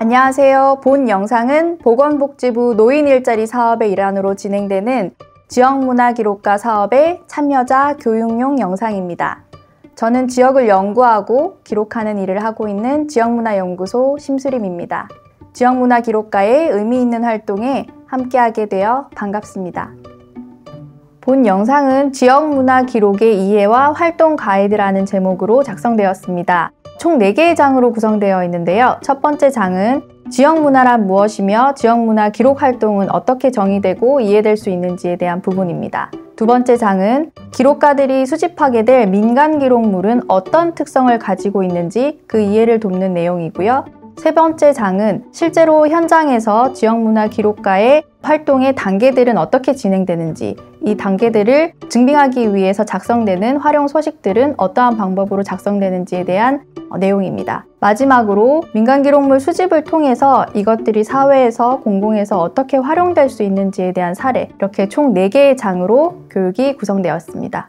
안녕하세요. 본 영상은 보건복지부 노인일자리 사업의 일환으로 진행되는 지역문화기록과 사업의 참여자 교육용 영상입니다. 저는 지역을 연구하고 기록하는 일을 하고 있는 지역문화연구소 심수림입니다. 지역문화기록가의 의미 있는 활동에 함께하게 되어 반갑습니다. 본 영상은 지역문화기록의 이해와 활동 가이드라는 제목으로 작성되었습니다. 총 4개의 장으로 구성되어 있는데요. 첫 번째 장은 지역문화란 무엇이며 지역문화 기록 활동은 어떻게 정의되고 이해될 수 있는지에 대한 부분입니다. 두 번째 장은 기록가들이 수집하게 될 민간 기록물은 어떤 특성을 가지고 있는지 그 이해를 돕는 내용이고요. 세 번째 장은 실제로 현장에서 지역문화 기록가의 활동의 단계들은 어떻게 진행되는지, 이 단계들을 증빙하기 위해서 작성되는 활용 서식들은 어떠한 방법으로 작성되는지에 대한 내용입니다. 마지막으로 민간 기록물 수집을 통해서 이것들이 사회에서 공공에서 어떻게 활용될 수 있는지에 대한 사례, 이렇게 총 4개의 장으로 교육이 구성되었습니다.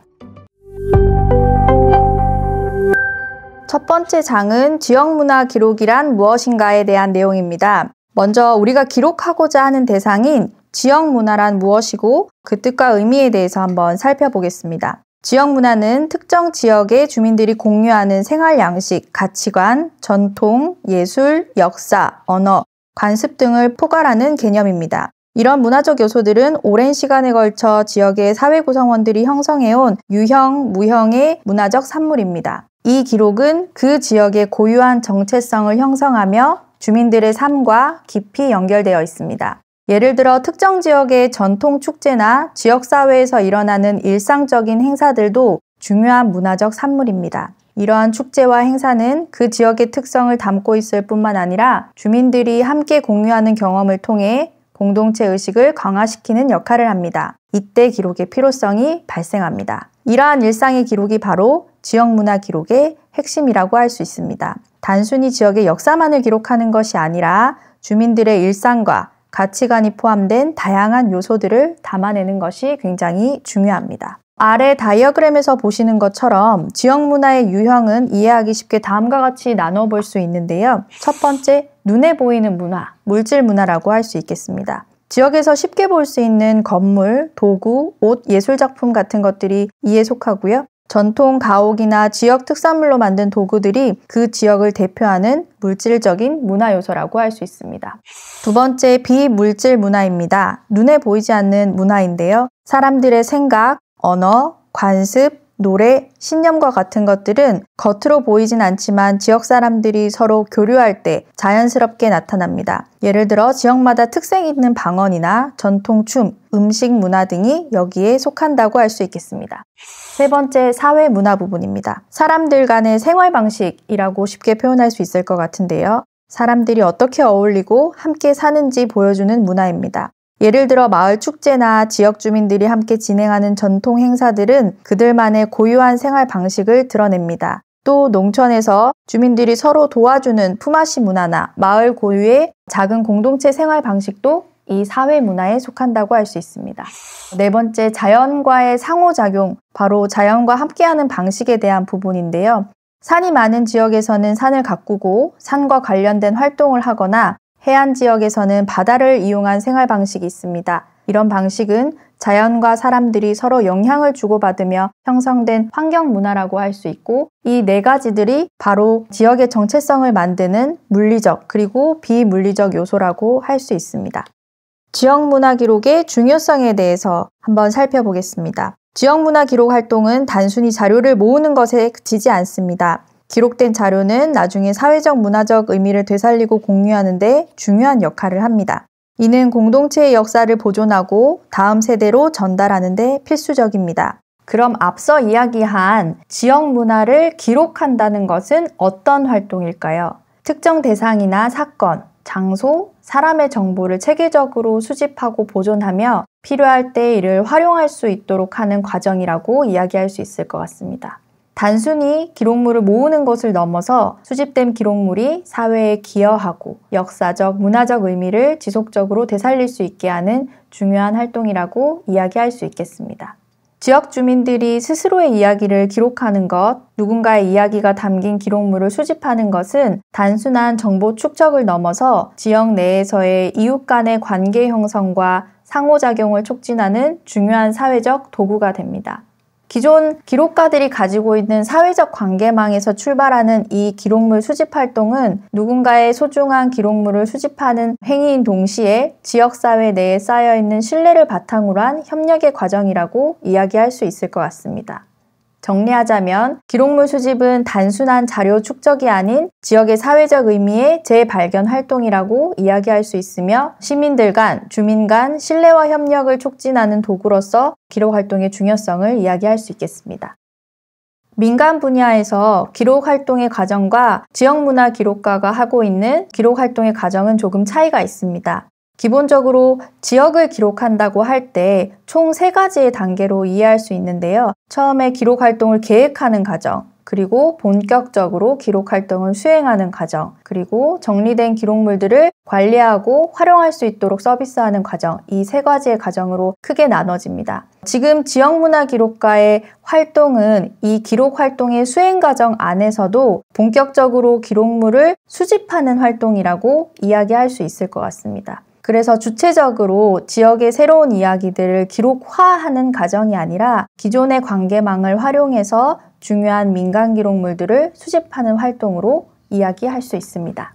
첫 번째 장은 지역문화 기록이란 무엇인가에 대한 내용입니다. 먼저 우리가 기록하고자 하는 대상인 지역문화란 무엇이고 그 뜻과 의미에 대해서 한번 살펴보겠습니다. 지역문화는 특정 지역의 주민들이 공유하는 생활 양식, 가치관, 전통, 예술, 역사, 언어, 관습 등을 포괄하는 개념입니다. 이런 문화적 요소들은 오랜 시간에 걸쳐 지역의 사회 구성원들이 형성해온 유형, 무형의 문화적 산물입니다. 이 기록은 그 지역의 고유한 정체성을 형성하며 주민들의 삶과 깊이 연결되어 있습니다. 예를 들어 특정 지역의 전통 축제나 지역사회에서 일어나는 일상적인 행사들도 중요한 문화적 산물입니다. 이러한 축제와 행사는 그 지역의 특성을 담고 있을 뿐만 아니라 주민들이 함께 공유하는 경험을 통해 공동체 의식을 강화시키는 역할을 합니다. 이때 기록의 필요성이 발생합니다. 이러한 일상의 기록이 바로 지역문화 기록의 핵심이라고 할 수 있습니다. 단순히 지역의 역사만을 기록하는 것이 아니라 주민들의 일상과 가치관이 포함된 다양한 요소들을 담아내는 것이 굉장히 중요합니다. 아래 다이어그램에서 보시는 것처럼 지역문화의 유형은 이해하기 쉽게 다음과 같이 나눠볼 수 있는데요. 첫 번째, 눈에 보이는 문화, 물질 문화라고 할 수 있겠습니다. 지역에서 쉽게 볼 수 있는 건물, 도구, 옷, 예술작품 같은 것들이 이에 속하고요. 전통 가옥이나 지역 특산물로 만든 도구들이 그 지역을 대표하는 물질적인 문화 요소라고 할 수 있습니다. 두 번째, 비물질 문화입니다. 눈에 보이지 않는 문화인데요. 사람들의 생각, 언어, 관습, 노래, 신념과 같은 것들은 겉으로 보이진 않지만 지역 사람들이 서로 교류할 때 자연스럽게 나타납니다. 예를 들어 지역마다 특색 있는 방언이나 전통 춤, 음식 문화 등이 여기에 속한다고 할 수 있겠습니다. 세 번째, 사회 문화 부분입니다. 사람들 간의 생활 방식이라고 쉽게 표현할 수 있을 것 같은데요. 사람들이 어떻게 어울리고 함께 사는지 보여주는 문화입니다. 예를 들어 마을 축제나 지역 주민들이 함께 진행하는 전통 행사들은 그들만의 고유한 생활 방식을 드러냅니다. 또 농촌에서 주민들이 서로 도와주는 품앗이 문화나 마을 고유의 작은 공동체 생활 방식도 이 사회 문화에 속한다고 할 수 있습니다. 네 번째, 자연과의 상호작용, 바로 자연과 함께하는 방식에 대한 부분인데요. 산이 많은 지역에서는 산을 가꾸고 산과 관련된 활동을 하거나 해안 지역에서는 바다를 이용한 생활 방식이 있습니다. 이런 방식은 자연과 사람들이 서로 영향을 주고받으며 형성된 환경 문화라고 할 수 있고, 이 4가지들이 바로 지역의 정체성을 만드는 물리적 그리고 비물리적 요소라고 할 수 있습니다. 지역문화 기록의 중요성에 대해서 한번 살펴보겠습니다. 지역문화 기록 활동은 단순히 자료를 모으는 것에 그치지 않습니다. 기록된 자료는 나중에 사회적 문화적 의미를 되살리고 공유하는 데 중요한 역할을 합니다. 이는 공동체의 역사를 보존하고 다음 세대로 전달하는 데 필수적입니다. 그럼 앞서 이야기한 지역 문화를 기록한다는 것은 어떤 활동일까요? 특정 대상이나 사건, 장소, 사람의 정보를 체계적으로 수집하고 보존하며 필요할 때 이를 활용할 수 있도록 하는 과정이라고 이야기할 수 있을 것 같습니다. 단순히 기록물을 모으는 것을 넘어서 수집된 기록물이 사회에 기여하고 역사적, 문화적 의미를 지속적으로 되살릴 수 있게 하는 중요한 활동이라고 이야기할 수 있겠습니다. 지역 주민들이 스스로의 이야기를 기록하는 것, 누군가의 이야기가 담긴 기록물을 수집하는 것은 단순한 정보 축적을 넘어서 지역 내에서의 이웃 간의 관계 형성과 상호작용을 촉진하는 중요한 사회적 도구가 됩니다. 기존 기록가들이 가지고 있는 사회적 관계망에서 출발하는 이 기록물 수집 활동은 누군가의 소중한 기록물을 수집하는 행위인 동시에 지역사회 내에 쌓여있는 신뢰를 바탕으로 한 협력의 과정이라고 이야기할 수 있을 것 같습니다. 정리하자면 기록물 수집은 단순한 자료 축적이 아닌 지역의 사회적 의미의 재발견 활동이라고 이야기할 수 있으며 시민들 간, 주민 간 신뢰와 협력을 촉진하는 도구로서 기록 활동의 중요성을 이야기할 수 있겠습니다. 민간 분야에서 기록 활동의 과정과 지역 문화 기록가가 하고 있는 기록 활동의 과정은 조금 차이가 있습니다. 기본적으로 지역을 기록한다고 할 때 총 3가지의 단계로 이해할 수 있는데요. 처음에 기록 활동을 계획하는 과정, 그리고 본격적으로 기록 활동을 수행하는 과정, 그리고 정리된 기록물들을 관리하고 활용할 수 있도록 서비스하는 과정, 이 3가지의 과정으로 크게 나눠집니다. 지금 지역문화기록가의 활동은 이 기록 활동의 수행 과정 안에서도 본격적으로 기록물을 수집하는 활동이라고 이야기할 수 있을 것 같습니다. 그래서 주체적으로 지역의 새로운 이야기들을 기록화하는 과정이 아니라 기존의 관계망을 활용해서 중요한 민간 기록물들을 수집하는 활동으로 이야기할 수 있습니다.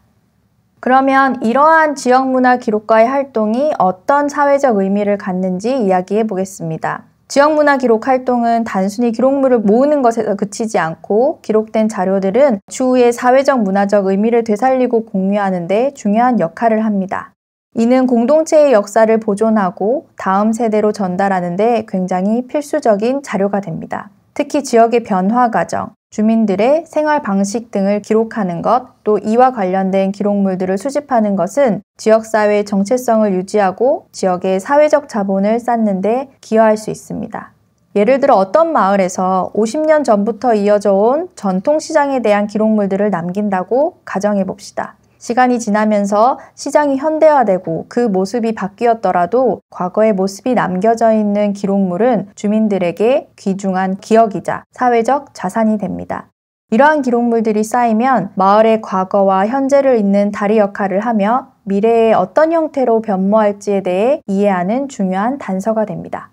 그러면 이러한 지역문화 기록가의 활동이 어떤 사회적 의미를 갖는지 이야기해 보겠습니다. 지역문화 기록 활동은 단순히 기록물을 모으는 것에서 그치지 않고 기록된 자료들은 추후의 사회적 문화적 의미를 되살리고 공유하는 데 중요한 역할을 합니다. 이는 공동체의 역사를 보존하고 다음 세대로 전달하는 데 굉장히 필수적인 자료가 됩니다. 특히 지역의 변화 과정, 주민들의 생활 방식 등을 기록하는 것, 또 이와 관련된 기록물들을 수집하는 것은 지역사회의 정체성을 유지하고 지역의 사회적 자본을 쌓는 데 기여할 수 있습니다. 예를 들어 어떤 마을에서 50년 전부터 이어져 온 전통시장에 대한 기록물들을 남긴다고 가정해 봅시다. 시간이 지나면서 시장이 현대화되고 그 모습이 바뀌었더라도 과거의 모습이 남겨져 있는 기록물은 주민들에게 귀중한 기억이자 사회적 자산이 됩니다. 이러한 기록물들이 쌓이면 마을의 과거와 현재를 잇는 다리 역할을 하며 미래에 어떤 형태로 변모할지에 대해 이해하는 중요한 단서가 됩니다.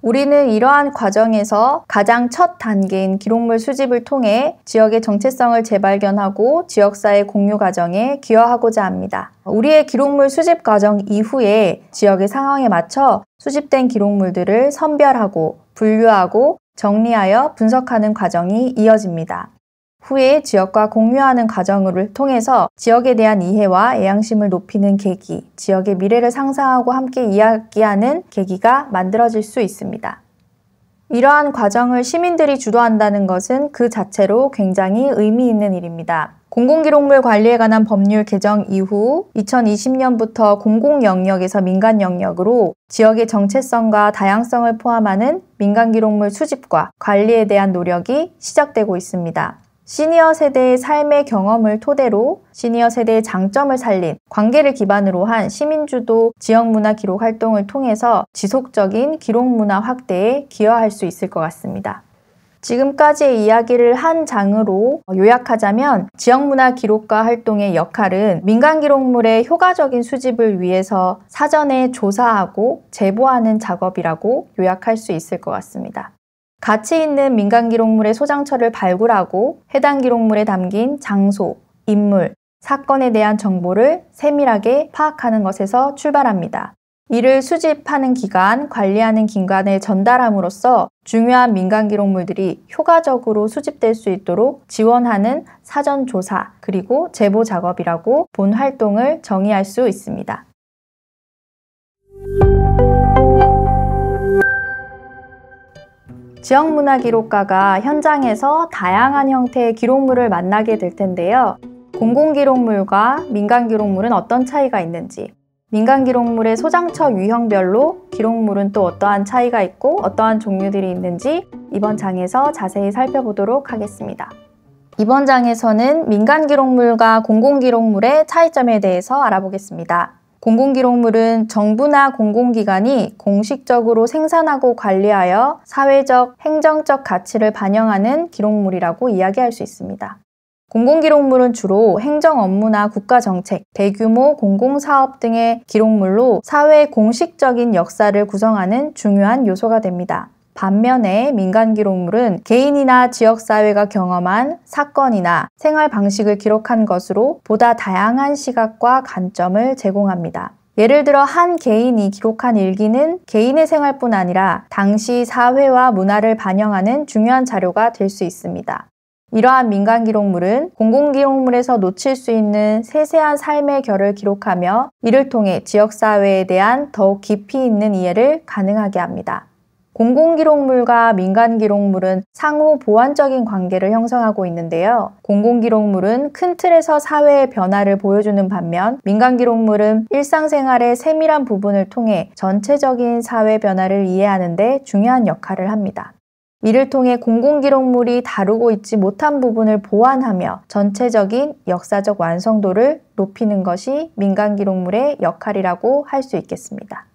우리는 이러한 과정에서 가장 첫 단계인 기록물 수집을 통해 지역의 정체성을 재발견하고 지역사회 공유 과정에 기여하고자 합니다. 우리의 기록물 수집 과정 이후에 지역의 상황에 맞춰 수집된 기록물들을 선별하고 분류하고 정리하여 분석하는 과정이 이어집니다. 후에 지역과 공유하는 과정을 통해서 지역에 대한 이해와 애양심을 높이는 계기, 지역의 미래를 상상하고 함께 이야기하는 계기가 만들어질 수 있습니다. 이러한 과정을 시민들이 주도한다는 것은 그 자체로 굉장히 의미 있는 일입니다. 공공기록물 관리에 관한 법률 개정 이후 2020년부터 공공영역에서 민간영역으로 지역의 정체성과 다양성을 포함하는 민간기록물 수집과 관리에 대한 노력이 시작되고 있습니다. 시니어 세대의 삶의 경험을 토대로 시니어 세대의 장점을 살린 관계를 기반으로 한 시민주도 지역문화 기록 활동을 통해서 지속적인 기록문화 확대에 기여할 수 있을 것 같습니다. 지금까지의 이야기를 한 장으로 요약하자면 지역문화 기록가 활동의 역할은 민간 기록물의 효과적인 수집을 위해서 사전에 조사하고 제보하는 작업이라고 요약할 수 있을 것 같습니다. 가치 있는 민간 기록물의 소장처를 발굴하고 해당 기록물에 담긴 장소, 인물, 사건에 대한 정보를 세밀하게 파악하는 것에서 출발합니다. 이를 수집하는 기관, 관리하는 기관에 전달함으로써 중요한 민간 기록물들이 효과적으로 수집될 수 있도록 지원하는 사전 조사, 그리고 제보 작업이라고 본 활동을 정의할 수 있습니다. 지역문화기록가가 현장에서 다양한 형태의 기록물을 만나게 될 텐데요. 공공기록물과 민간기록물은 어떤 차이가 있는지, 민간기록물의 소장처 유형별로 기록물은 또 어떠한 차이가 있고 어떠한 종류들이 있는지 이번 장에서 자세히 살펴보도록 하겠습니다. 이번 장에서는 민간기록물과 공공기록물의 차이점에 대해서 알아보겠습니다. 공공기록물은 정부나 공공기관이 공식적으로 생산하고 관리하여 사회적, 행정적 가치를 반영하는 기록물이라고 이야기할 수 있습니다. 공공기록물은 주로 행정 업무나 국가정책, 대규모 공공사업 등의 기록물로 사회의 공식적인 역사를 구성하는 중요한 요소가 됩니다. 반면에 민간기록물은 개인이나 지역사회가 경험한 사건이나 생활 방식을 기록한 것으로 보다 다양한 시각과 관점을 제공합니다. 예를 들어 한 개인이 기록한 일기는 개인의 생활뿐 아니라 당시 사회와 문화를 반영하는 중요한 자료가 될 수 있습니다. 이러한 민간기록물은 공공기록물에서 놓칠 수 있는 세세한 삶의 결을 기록하며 이를 통해 지역사회에 대한 더욱 깊이 있는 이해를 가능하게 합니다. 공공기록물과 민간기록물은 상호 보완적인 관계를 형성하고 있는데요. 공공기록물은 큰 틀에서 사회의 변화를 보여주는 반면 민간기록물은 일상생활의 세밀한 부분을 통해 전체적인 사회 변화를 이해하는 데 중요한 역할을 합니다. 이를 통해 공공기록물이 다루고 있지 못한 부분을 보완하며 전체적인 역사적 완성도를 높이는 것이 민간기록물의 역할이라고 할 수 있겠습니다.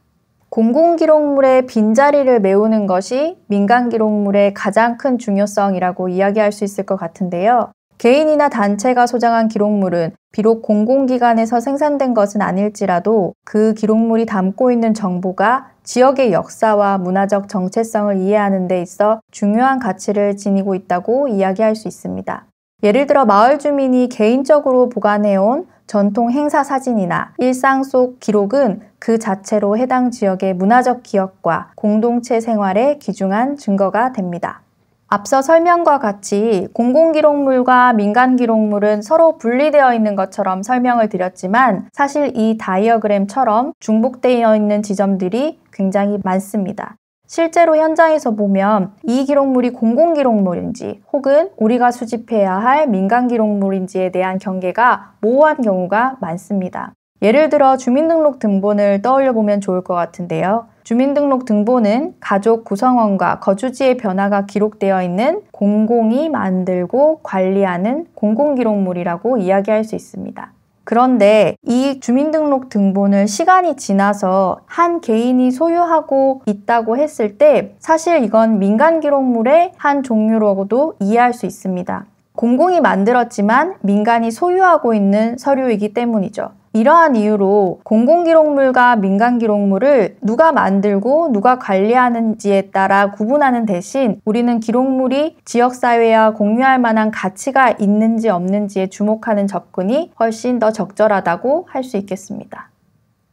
공공기록물의 빈자리를 메우는 것이 민간기록물의 가장 큰 중요성이라고 이야기할 수 있을 것 같은데요. 개인이나 단체가 소장한 기록물은 비록 공공기관에서 생산된 것은 아닐지라도 그 기록물이 담고 있는 정보가 지역의 역사와 문화적 정체성을 이해하는 데 있어 중요한 가치를 지니고 있다고 이야기할 수 있습니다. 예를 들어 마을 주민이 개인적으로 보관해온 전통 행사 사진이나 일상 속 기록은 그 자체로 해당 지역의 문화적 기억과 공동체 생활에 귀중한 증거가 됩니다. 앞서 설명과 같이 공공기록물과 민간기록물은 서로 분리되어 있는 것처럼 설명을 드렸지만 사실 이 다이어그램처럼 중복되어 있는 지점들이 굉장히 많습니다. 실제로 현장에서 보면 이 기록물이 공공기록물인지 혹은 우리가 수집해야 할 민간기록물인지에 대한 경계가 모호한 경우가 많습니다. 예를 들어 주민등록등본을 떠올려 보면 좋을 것 같은데요. 주민등록등본은 가족 구성원과 거주지의 변화가 기록되어 있는 공공이 만들고 관리하는 공공기록물이라고 이야기할 수 있습니다. 그런데 이 주민등록등본을 시간이 지나서 한 개인이 소유하고 있다고 했을 때 사실 이건 민간기록물의 한 종류로도 이해할 수 있습니다. 공공이 만들었지만 민간이 소유하고 있는 서류이기 때문이죠. 이러한 이유로 공공기록물과 민간기록물을 누가 만들고 누가 관리하는지에 따라 구분하는 대신 우리는 기록물이 지역사회와 공유할 만한 가치가 있는지 없는지에 주목하는 접근이 훨씬 더 적절하다고 할 수 있겠습니다.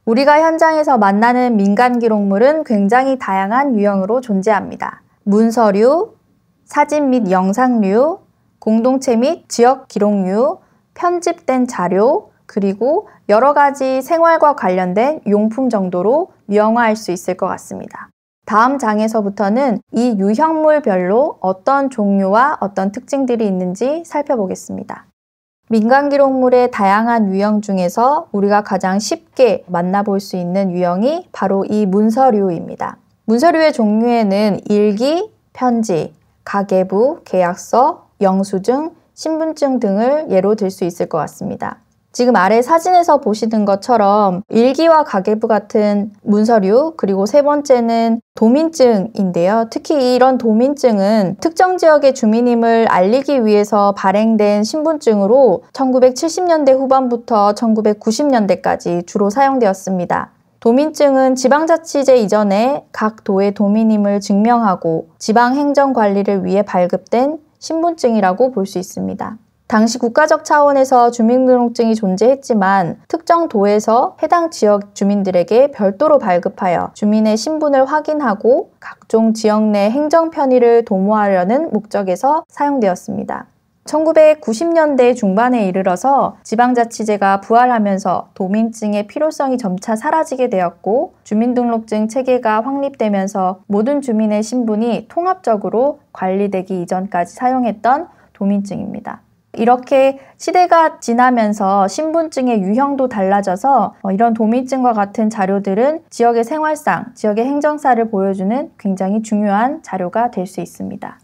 우리가 현장에서 만나는 민간기록물은 굉장히 다양한 유형으로 존재합니다. 문서류, 사진 및 영상류, 공동체 및 지역 기록류, 편집된 자료, 그리고 여러 가지 생활과 관련된 용품 정도로 유형화할 수 있을 것 같습니다. 다음 장에서부터는 이 유형물별로 어떤 종류와 어떤 특징들이 있는지 살펴보겠습니다. 민간기록물의 다양한 유형 중에서 우리가 가장 쉽게 만나볼 수 있는 유형이 바로 이 문서류입니다. 문서류의 종류에는 일기, 편지, 가계부, 계약서, 영수증, 신분증 등을 예로 들 수 있을 것 같습니다. 지금 아래 사진에서 보시는 것처럼 일기와 가계부 같은 문서류, 그리고 세 번째는 도민증인데요. 특히 이런 도민증은 특정 지역의 주민임을 알리기 위해서 발행된 신분증으로 1970년대 후반부터 1990년대까지 주로 사용되었습니다. 도민증은 지방자치제 이전에 각 도의 도민임을 증명하고 지방행정 관리를 위해 발급된 신분증이라고 볼 수 있습니다. 당시 국가적 차원에서 주민등록증이 존재했지만 특정 도에서 해당 지역 주민들에게 별도로 발급하여 주민의 신분을 확인하고 각종 지역 내 행정 편의를 도모하려는 목적에서 사용되었습니다. 1990년대 중반에 이르러서 지방자치제가 부활하면서 도민증의 필요성이 점차 사라지게 되었고 주민등록증 체계가 확립되면서 모든 주민의 신분이 통합적으로 관리되기 이전까지 사용했던 도민증입니다. 이렇게 시대가 지나면서 신분증의 유형도 달라져서 이런 도민증과 같은 자료들은 지역의 생활상, 지역의 행정사를 보여주는 굉장히 중요한 자료가 될 수 있습니다.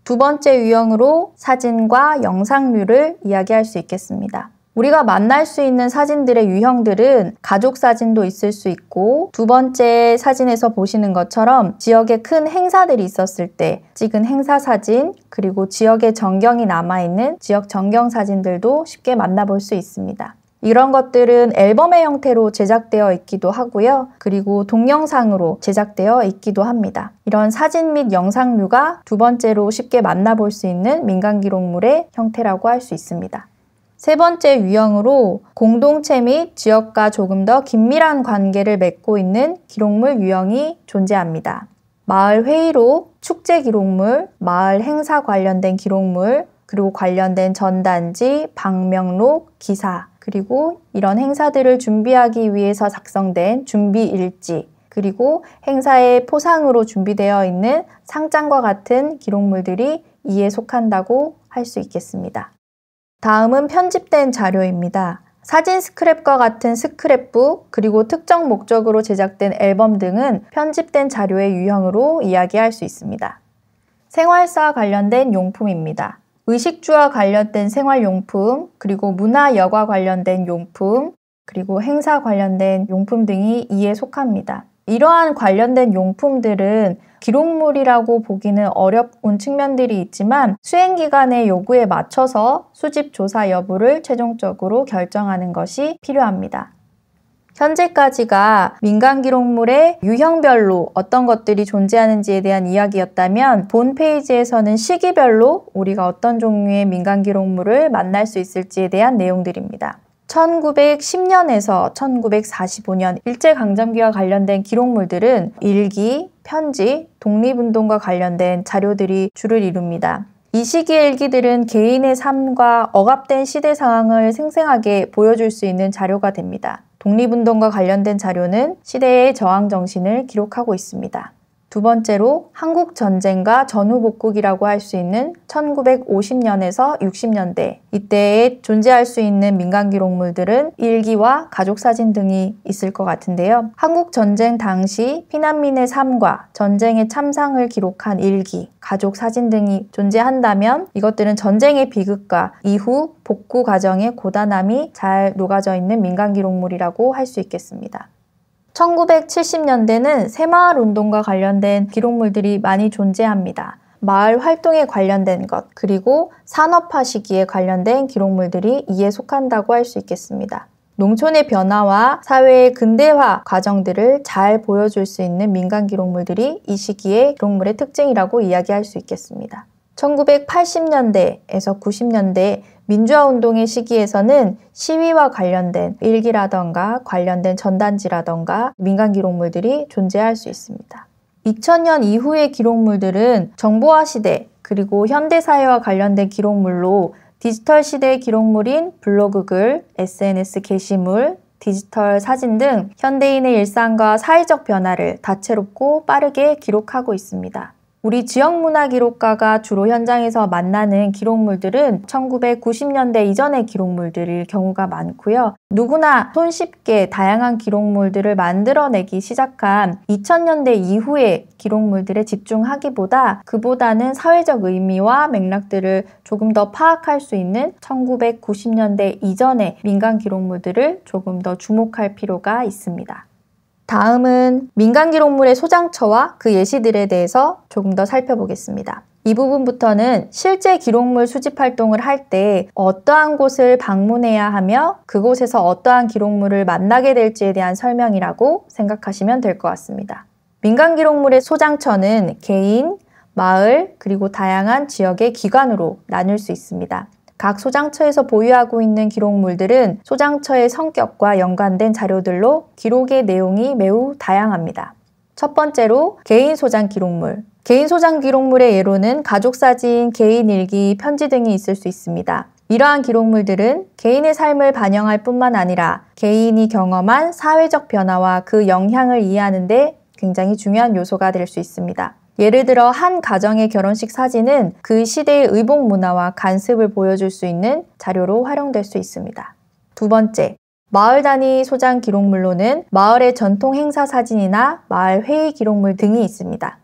두 번째 유형으로 사진과 영상류를 이야기할 수 있겠습니다. 우리가 만날 수 있는 사진들의 유형들은 가족 사진도 있을 수 있고, 두 번째 사진에서 보시는 것처럼 지역에 큰 행사들이 있었을 때 찍은 행사 사진, 그리고 지역의 전경이 남아있는 지역 전경 사진들도 쉽게 만나볼 수 있습니다. 이런 것들은 앨범의 형태로 제작되어 있기도 하고요. 그리고 동영상으로 제작되어 있기도 합니다. 이런 사진 및 영상류가 두 번째로 쉽게 만나볼 수 있는 민간기록물의 형태라고 할 수 있습니다. 세 번째 유형으로 공동체 및 지역과 조금 더 긴밀한 관계를 맺고 있는 기록물 유형이 존재합니다. 마을 회의로 축제 기록물, 마을 행사 관련된 기록물, 그리고 관련된 전단지, 방명록, 기사, 그리고 이런 행사들을 준비하기 위해서 작성된 준비 일지, 그리고 행사의 포상으로 준비되어 있는 상장과 같은 기록물들이 이에 속한다고 할 수 있겠습니다. 다음은 편집된 자료입니다. 사진 스크랩과 같은 스크랩북, 그리고 특정 목적으로 제작된 앨범 등은 편집된 자료의 유형으로 이야기할 수 있습니다. 생활사와 관련된 용품입니다. 의식주와 관련된 생활용품, 그리고 문화 여과 관련된 용품, 그리고 행사 관련된 용품 등이 이에 속합니다. 이러한 관련된 용품들은 기록물이라고 보기는 어려운 측면들이 있지만 수행기관의 요구에 맞춰서 수집 조사 여부를 최종적으로 결정하는 것이 필요합니다. 현재까지가 민간기록물의 유형별로 어떤 것들이 존재하는지에 대한 이야기였다면, 본 페이지에서는 시기별로 우리가 어떤 종류의 민간기록물을 만날 수 있을지에 대한 내용들입니다. 1910년에서 1945년 일제강점기와 관련된 기록물들은 일기, 편지, 독립운동과 관련된 자료들이 주를 이룹니다. 이 시기의 일기들은 개인의 삶과 억압된 시대 상황을 생생하게 보여줄 수 있는 자료가 됩니다. 독립운동과 관련된 자료는 시대의 저항 정신을 기록하고 있습니다. 두 번째로 한국전쟁과 전후복국이라고 할 수 있는 1950년에서 60년대 이때에 존재할 수 있는 민간기록물들은 일기와 가족사진 등이 있을 것 같은데요. 한국전쟁 당시 피난민의 삶과 전쟁의 참상을 기록한 일기, 가족사진 등이 존재한다면 이것들은 전쟁의 비극과 이후 복구 과정의 고단함이 잘 녹아져 있는 민간기록물이라고 할 수 있겠습니다. 1970년대는 새마을운동과 관련된 기록물들이 많이 존재합니다. 마을 활동에 관련된 것, 그리고 산업화 시기에 관련된 기록물들이 이에 속한다고 할 수 있겠습니다. 농촌의 변화와 사회의 근대화 과정들을 잘 보여줄 수 있는 민간기록물들이 이 시기의 기록물의 특징이라고 이야기할 수 있겠습니다. 1980년대에서 90년대 민주화운동의 시기에서는 시위와 관련된 일기라던가 관련된 전단지라던가 민간기록물들이 존재할 수 있습니다. 2000년 이후의 기록물들은 정보화 시대 그리고 현대사회와 관련된 기록물로 디지털 시대의 기록물인 블로그 글, SNS 게시물, 디지털 사진 등 현대인의 일상과 사회적 변화를 다채롭고 빠르게 기록하고 있습니다. 우리 지역문화기록가가 주로 현장에서 만나는 기록물들은 1990년대 이전의 기록물들일 경우가 많고요. 누구나 손쉽게 다양한 기록물들을 만들어내기 시작한 2000년대 이후의 기록물들에 집중하기보다 그보다는 사회적 의미와 맥락들을 조금 더 파악할 수 있는 1990년대 이전의 민간 기록물들을 조금 더 주목할 필요가 있습니다. 다음은 민간기록물의 소장처와 그 예시들에 대해서 조금 더 살펴보겠습니다. 이 부분부터는 실제 기록물 수집 활동을 할 때 어떠한 곳을 방문해야 하며 그곳에서 어떠한 기록물을 만나게 될지에 대한 설명이라고 생각하시면 될 것 같습니다. 민간기록물의 소장처는 개인, 마을, 그리고 다양한 지역의 기관으로 나눌 수 있습니다. 각 소장처에서 보유하고 있는 기록물들은 소장처의 성격과 연관된 자료들로 기록의 내용이 매우 다양합니다. 첫 번째로 개인 소장 기록물. 개인 소장 기록물의 예로는 가족사진, 개인일기, 편지 등이 있을 수 있습니다. 이러한 기록물들은 개인의 삶을 반영할 뿐만 아니라 개인이 경험한 사회적 변화와 그 영향을 이해하는 데 굉장히 중요한 요소가 될 수 있습니다. 예를 들어 한 가정의 결혼식 사진은 그 시대의 의복 문화와 간습을 보여줄 수 있는 자료로 활용될 수 있습니다. 두 번째, 마을 단위 소장 기록물로는 마을의 전통 행사 사진이나 마을 회의 기록물 등이 있습니다.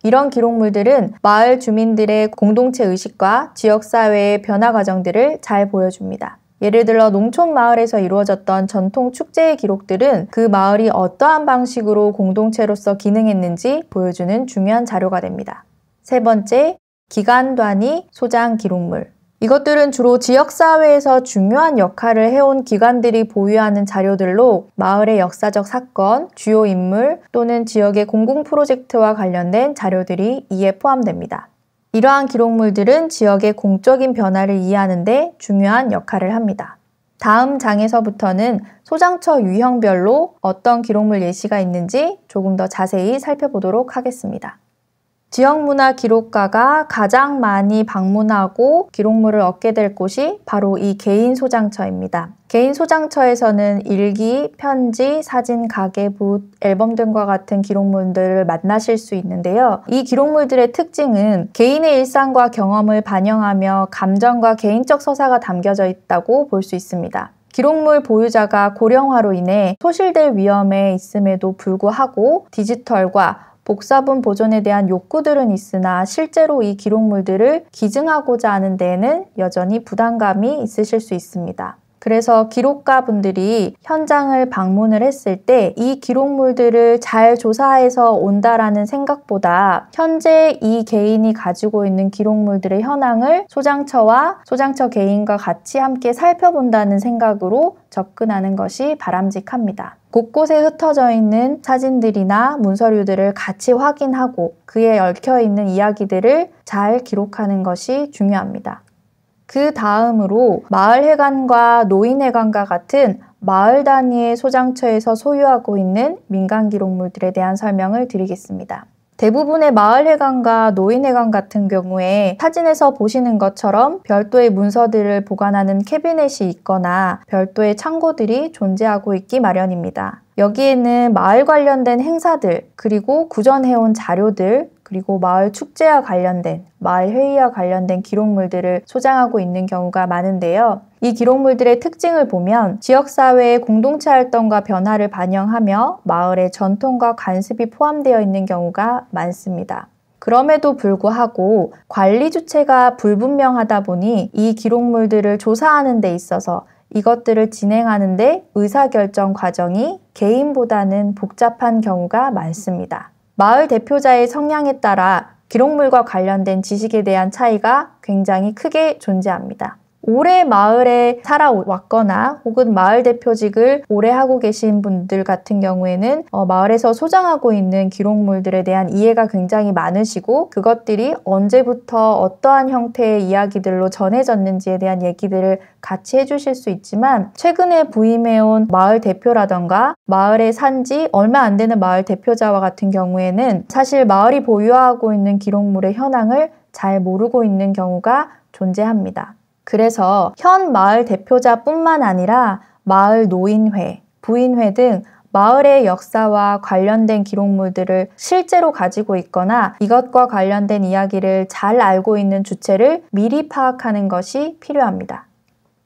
이런 기록물들은 마을 주민들의 공동체 의식과 지역사회의 변화 과정들을 잘 보여줍니다. 예를 들어 농촌 마을에서 이루어졌던 전통 축제의 기록들은 그 마을이 어떠한 방식으로 공동체로서 기능했는지 보여주는 중요한 자료가 됩니다. 세 번째, 기관 단위 소장 기록물. 이것들은 주로 지역사회에서 중요한 역할을 해온 기관들이 보유하는 자료들로 마을의 역사적 사건, 주요 인물 또는 지역의 공공 프로젝트와 관련된 자료들이 이에 포함됩니다. 이러한 기록물들은 지역의 공적인 변화를 이해하는 데 중요한 역할을 합니다. 다음 장에서부터는 소장처 유형별로 어떤 기록물 예시가 있는지 조금 더 자세히 살펴보도록 하겠습니다. 지역문화 기록가가 가장 많이 방문하고 기록물을 얻게 될 곳이 바로 이 개인 소장처입니다. 개인 소장처에서는 일기, 편지, 사진, 가계부, 앨범 등과 같은 기록물들을 만나실 수 있는데요. 이 기록물들의 특징은 개인의 일상과 경험을 반영하며 감정과 개인적 서사가 담겨져 있다고 볼 수 있습니다. 기록물 보유자가 고령화로 인해 소실될 위험에 있음에도 불구하고 디지털과 복사본 보존에 대한 욕구들은 있으나 실제로 이 기록물들을 기증하고자 하는 데에는 여전히 부담감이 있으실 수 있습니다. 그래서 기록가분들이 현장을 방문을 했을 때 이 기록물들을 잘 조사해서 온다라는 생각보다 현재 이 개인이 가지고 있는 기록물들의 현황을 소장처와 소장처 개인과 같이 함께 살펴본다는 생각으로 접근하는 것이 바람직합니다. 곳곳에 흩어져 있는 사진들이나 문서류들을 같이 확인하고 그에 얽혀있는 이야기들을 잘 기록하는 것이 중요합니다. 그 다음으로 마을회관과 노인회관과 같은 마을 단위의 소장처에서 소유하고 있는 민간 기록물들에 대한 설명을 드리겠습니다. 대부분의 마을회관과 노인회관 같은 경우에 사진에서 보시는 것처럼 별도의 문서들을 보관하는 캐비넷이 있거나 별도의 창고들이 존재하고 있기 마련입니다. 여기에는 마을 관련된 행사들, 그리고 구전해온 자료들, 그리고 마을 축제와 관련된, 마을 회의와 관련된 기록물들을 소장하고 있는 경우가 많은데요. 이 기록물들의 특징을 보면 지역사회의 공동체 활동과 변화를 반영하며 마을의 전통과 관습이 포함되어 있는 경우가 많습니다. 그럼에도 불구하고 관리 주체가 불분명하다 보니 이 기록물들을 조사하는 데 있어서 이것들을 진행하는 데 의사결정 과정이 개인보다는 복잡한 경우가 많습니다. 마을 대표자의 성향에 따라 기록물과 관련된 지식에 대한 차이가 굉장히 크게 존재합니다. 오래 마을에 살아왔거나 혹은 마을 대표직을 오래 하고 계신 분들 같은 경우에는 마을에서 소장하고 있는 기록물들에 대한 이해가 굉장히 많으시고 그것들이 언제부터 어떠한 형태의 이야기들로 전해졌는지에 대한 얘기들을 같이 해주실 수 있지만 최근에 부임해온 마을 대표라던가 마을에 산지 얼마 안 되는 마을 대표자와 같은 경우에는 사실 마을이 보유하고 있는 기록물의 현황을 잘 모르고 있는 경우가 존재합니다. 그래서 현 마을 대표자뿐만 아니라 마을 노인회, 부인회 등 마을의 역사와 관련된 기록물들을 실제로 가지고 있거나 이것과 관련된 이야기를 잘 알고 있는 주체를 미리 파악하는 것이 필요합니다.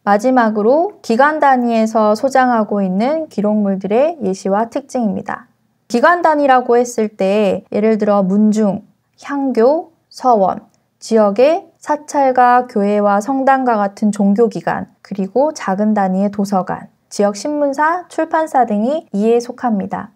마지막으로 기관 단위에서 소장하고 있는 기록물들의 예시와 특징입니다. 기관 단위라고 했을 때 예를 들어 문중, 향교, 서원, 지역의 사찰과 교회와 성당과 같은 종교기관, 그리고 작은 단위의 도서관, 지역 신문사, 출판사 등이 이에 속합니다.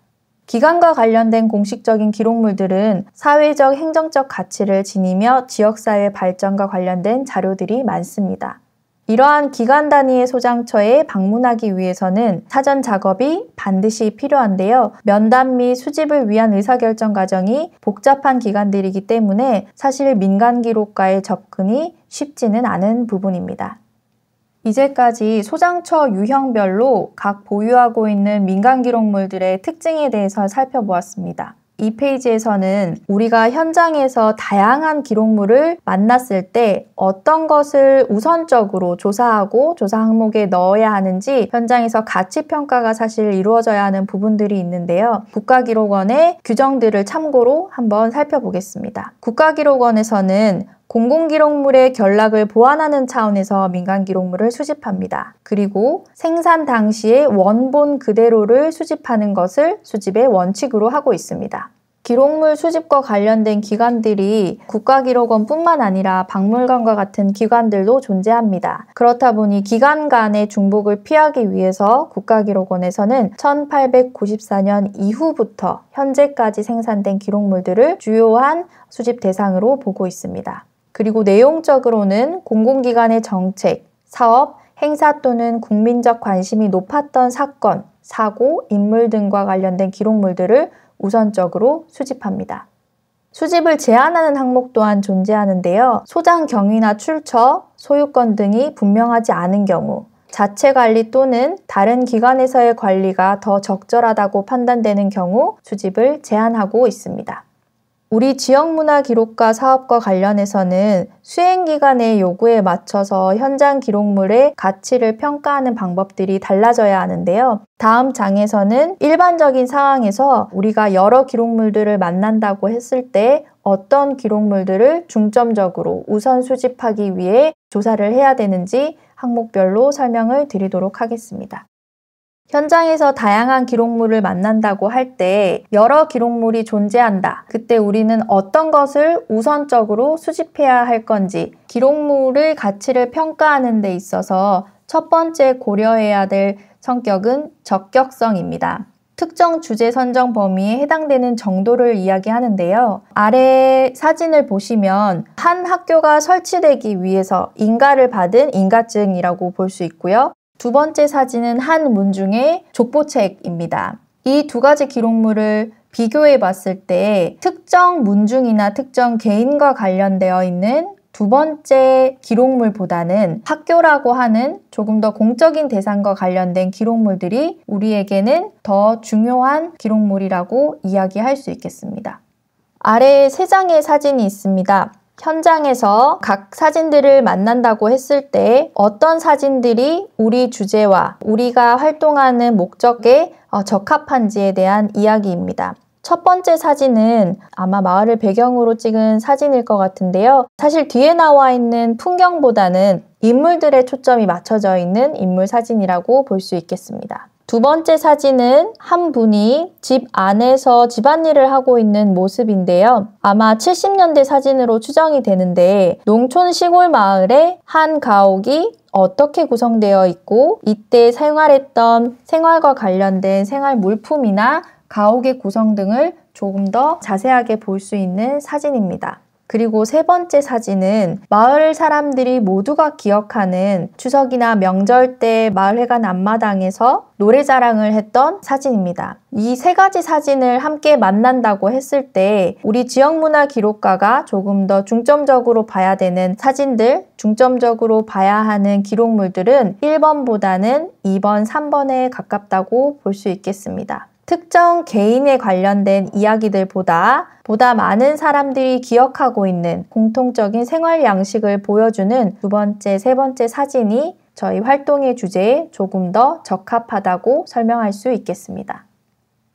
기관과 관련된 공식적인 기록물들은 사회적, 행정적 가치를 지니며 지역사회 발전과 관련된 자료들이 많습니다. 이러한 기관 단위의 소장처에 방문하기 위해서는 사전 작업이 반드시 필요한데요. 면담 및 수집을 위한 의사결정 과정이 복잡한 기관들이기 때문에 사실 민간 기록과의 접근이 쉽지는 않은 부분입니다. 이제까지 소장처 유형별로 각 보유하고 있는 민간 기록물들의 특징에 대해서 살펴보았습니다. 이 페이지에서는 우리가 현장에서 다양한 기록물을 만났을 때 어떤 것을 우선적으로 조사하고 조사 항목에 넣어야 하는지 현장에서 가치평가가 사실 이루어져야 하는 부분들이 있는데요. 국가기록원의 규정들을 참고로 한번 살펴보겠습니다. 국가기록원에서는 공공기록물의 결락을 보완하는 차원에서 민간기록물을 수집합니다. 그리고 생산 당시의 원본 그대로를 수집하는 것을 수집의 원칙으로 하고 있습니다. 기록물 수집과 관련된 기관들이 국가기록원뿐만 아니라 박물관과 같은 기관들도 존재합니다. 그렇다 보니 기관 간의 중복을 피하기 위해서 국가기록원에서는 1894년 이후부터 현재까지 생산된 기록물들을 주요한 수집 대상으로 보고 있습니다. 그리고 내용적으로는 공공기관의 정책, 사업, 행사 또는 국민적 관심이 높았던 사건, 사고, 인물 등과 관련된 기록물들을 우선적으로 수집합니다. 수집을 제한하는 항목 또한 존재하는데요. 소장 경위나 출처, 소유권 등이 분명하지 않은 경우, 자체 관리 또는 다른 기관에서의 관리가 더 적절하다고 판단되는 경우 수집을 제한하고 있습니다. 우리 지역문화기록과 사업과 관련해서는 수행기관의 요구에 맞춰서 현장 기록물의 가치를 평가하는 방법들이 달라져야 하는데요. 다음 장에서는 일반적인 상황에서 우리가 여러 기록물들을 만난다고 했을 때 어떤 기록물들을 중점적으로 우선 수집하기 위해 조사를 해야 되는지 항목별로 설명을 드리도록 하겠습니다. 현장에서 다양한 기록물을 만난다고 할 때 여러 기록물이 존재한다. 그때 우리는 어떤 것을 우선적으로 수집해야 할 건지 기록물의 가치를 평가하는 데 있어서 첫 번째 고려해야 될 성격은 적격성입니다. 특정 주제 선정 범위에 해당되는 정도를 이야기하는데요. 아래 사진을 보시면 한 학교가 설치되기 위해서 인가를 받은 인가증이라고 볼 수 있고요. 두 번째 사진은 한 문중의 족보책입니다. 이 두 가지 기록물을 비교해 봤을 때 특정 문중이나 특정 개인과 관련되어 있는 두 번째 기록물보다는 학교라고 하는 조금 더 공적인 대상과 관련된 기록물들이 우리에게는 더 중요한 기록물이라고 이야기할 수 있겠습니다. 아래에 세 장의 사진이 있습니다. 현장에서 각 사진들을 만난다고 했을 때 어떤 사진들이 우리 주제와 우리가 활동하는 목적에 적합한지에 대한 이야기입니다. 첫 번째 사진은 아마 마을을 배경으로 찍은 사진일 것 같은데요. 사실 뒤에 나와 있는 풍경보다는 인물들의 초점이 맞춰져 있는 인물 사진이라고 볼 수 있겠습니다. 두 번째 사진은 한 분이 집 안에서 집안일을 하고 있는 모습인데요. 아마 70년대 사진으로 추정이 되는데 농촌 시골 마을의 한 가옥이 어떻게 구성되어 있고 이때 생활했던 생활과 관련된 생활 물품이나 가옥의 구성 등을 조금 더 자세하게 볼 수 있는 사진입니다. 그리고 세 번째 사진은 마을 사람들이 모두가 기억하는 추석이나 명절 때 마을회관 앞마당에서 노래자랑을 했던 사진입니다. 이 세 가지 사진을 함께 만난다고 했을 때 우리 지역문화기록가가 조금 더 중점적으로 봐야 되는 사진들, 중점적으로 봐야 하는 기록물들은 1번보다는 2번, 3번에 가깝다고 볼 수 있겠습니다. 특정 개인에 관련된 이야기들보다 많은 사람들이 기억하고 있는 공통적인 생활 양식을 보여주는 두 번째, 세 번째 사진이 저희 활동의 주제에 조금 더 적합하다고 설명할 수 있겠습니다.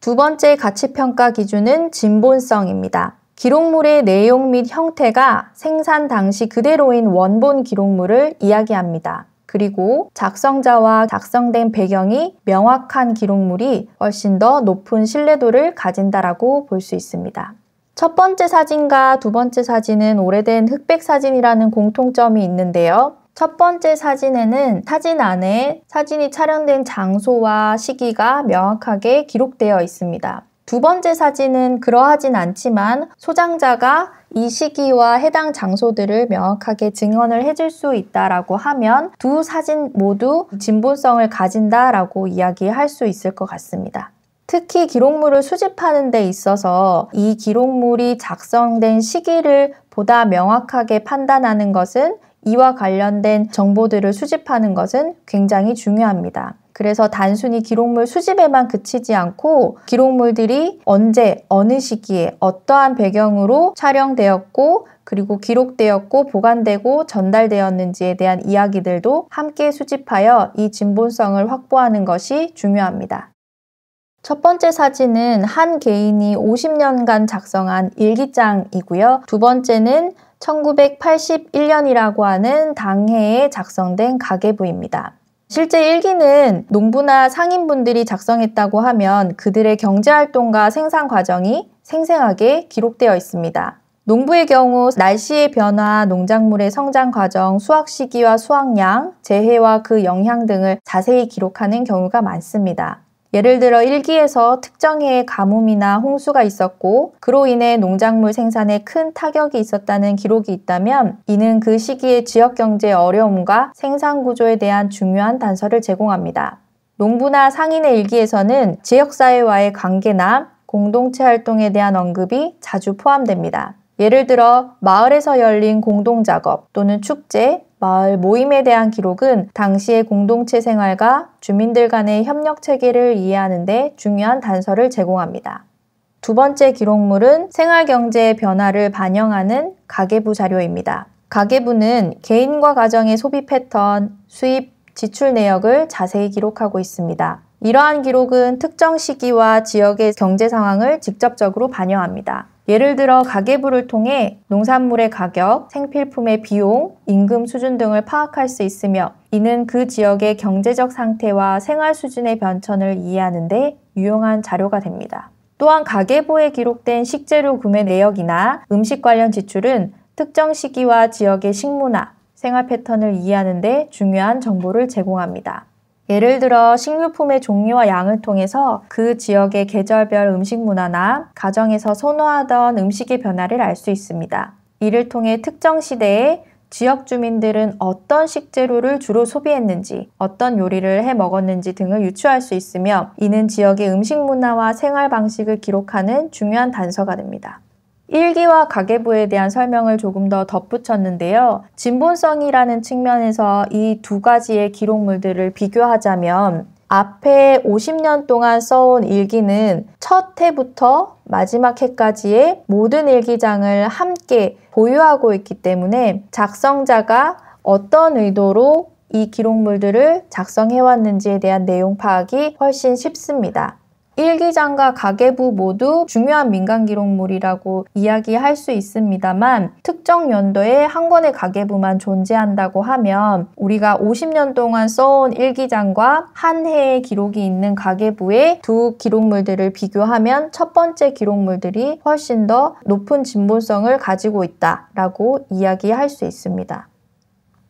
두 번째 가치평가 기준은 진본성입니다. 기록물의 내용 및 형태가 생산 당시 그대로인 원본 기록물을 이야기합니다. 그리고 작성자와 작성된 배경이 명확한 기록물이 훨씬 더 높은 신뢰도를 가진다라고 볼 수 있습니다. 첫 번째 사진과 두 번째 사진은 오래된 흑백 사진이라는 공통점이 있는데요. 첫 번째 사진에는 사진 안에 사진이 촬영된 장소와 시기가 명확하게 기록되어 있습니다. 두 번째 사진은 그러하진 않지만 소장자가 이 시기와 해당 장소들을 명확하게 증언을 해줄 수 있다라고 하면 두 사진 모두 진본성을 가진다라고 이야기할 수 있을 것 같습니다. 특히 기록물을 수집하는 데 있어서 이 기록물이 작성된 시기를 보다 명확하게 판단하는 것은 이와 관련된 정보들을 수집하는 것은 굉장히 중요합니다. 그래서 단순히 기록물 수집에만 그치지 않고 기록물들이 언제, 어느 시기에 어떠한 배경으로 촬영되었고 그리고 기록되었고 보관되고 전달되었는지에 대한 이야기들도 함께 수집하여 이 진본성을 확보하는 것이 중요합니다. 첫 번째 사진은 한 개인이 50년간 작성한 일기장이고요. 두 번째는 1981년이라고 하는 당해에 작성된 가계부입니다. 실제 일기는 농부나 상인분들이 작성했다고 하면 그들의 경제활동과 생산 과정이 생생하게 기록되어 있습니다. 농부의 경우 날씨의 변화, 농작물의 성장 과정, 수확 시기와 수확량, 재해와 그 영향 등을 자세히 기록하는 경우가 많습니다. 예를 들어 일기에서 특정 해에 가뭄이나 홍수가 있었고 그로 인해 농작물 생산에 큰 타격이 있었다는 기록이 있다면 이는 그 시기의 지역 경제의 어려움과 생산 구조에 대한 중요한 단서를 제공합니다. 농부나 상인의 일기에서는 지역사회와의 관계나 공동체 활동에 대한 언급이 자주 포함됩니다. 예를 들어 마을에서 열린 공동작업 또는 축제, 마을 모임에 대한 기록은 당시의 공동체 생활과 주민들 간의 협력 체계를 이해하는 데 중요한 단서를 제공합니다. 두 번째 기록물은 생활경제의 변화를 반영하는 가계부 자료입니다. 가계부는 개인과 가정의 소비 패턴, 수입, 지출 내역을 자세히 기록하고 있습니다. 이러한 기록은 특정 시기와 지역의 경제 상황을 직접적으로 반영합니다. 예를 들어 가계부를 통해 농산물의 가격, 생필품의 비용, 임금 수준 등을 파악할 수 있으며 이는 그 지역의 경제적 상태와 생활 수준의 변천을 이해하는 데 유용한 자료가 됩니다. 또한 가계부에 기록된 식재료 구매 내역이나 음식 관련 지출은 특정 시기와 지역의 식문화, 생활 패턴을 이해하는 데 중요한 정보를 제공합니다. 예를 들어 식료품의 종류와 양을 통해서 그 지역의 계절별 음식 문화나 가정에서 선호하던 음식의 변화를 알 수 있습니다. 이를 통해 특정 시대에 지역 주민들은 어떤 식재료를 주로 소비했는지, 어떤 요리를 해 먹었는지 등을 유추할 수 있으며 이는 지역의 음식 문화와 생활 방식을 기록하는 중요한 단서가 됩니다. 일기와 가계부에 대한 설명을 조금 더 덧붙였는데요. 진본성이라는 측면에서 이 두 가지의 기록물들을 비교하자면 앞에 50년 동안 써온 일기는 첫 해부터 마지막 해까지의 모든 일기장을 함께 보유하고 있기 때문에 작성자가 어떤 의도로 이 기록물들을 작성해왔는지에 대한 내용 파악이 훨씬 쉽습니다. 일기장과 가계부 모두 중요한 민간 기록물이라고 이야기할 수 있습니다만 특정 연도에 한 권의 가계부만 존재한다고 하면 우리가 50년 동안 써온 일기장과 한 해의 기록이 있는 가계부의 두 기록물들을 비교하면 첫 번째 기록물들이 훨씬 더 높은 진본성을 가지고 있다라고 이야기할 수 있습니다.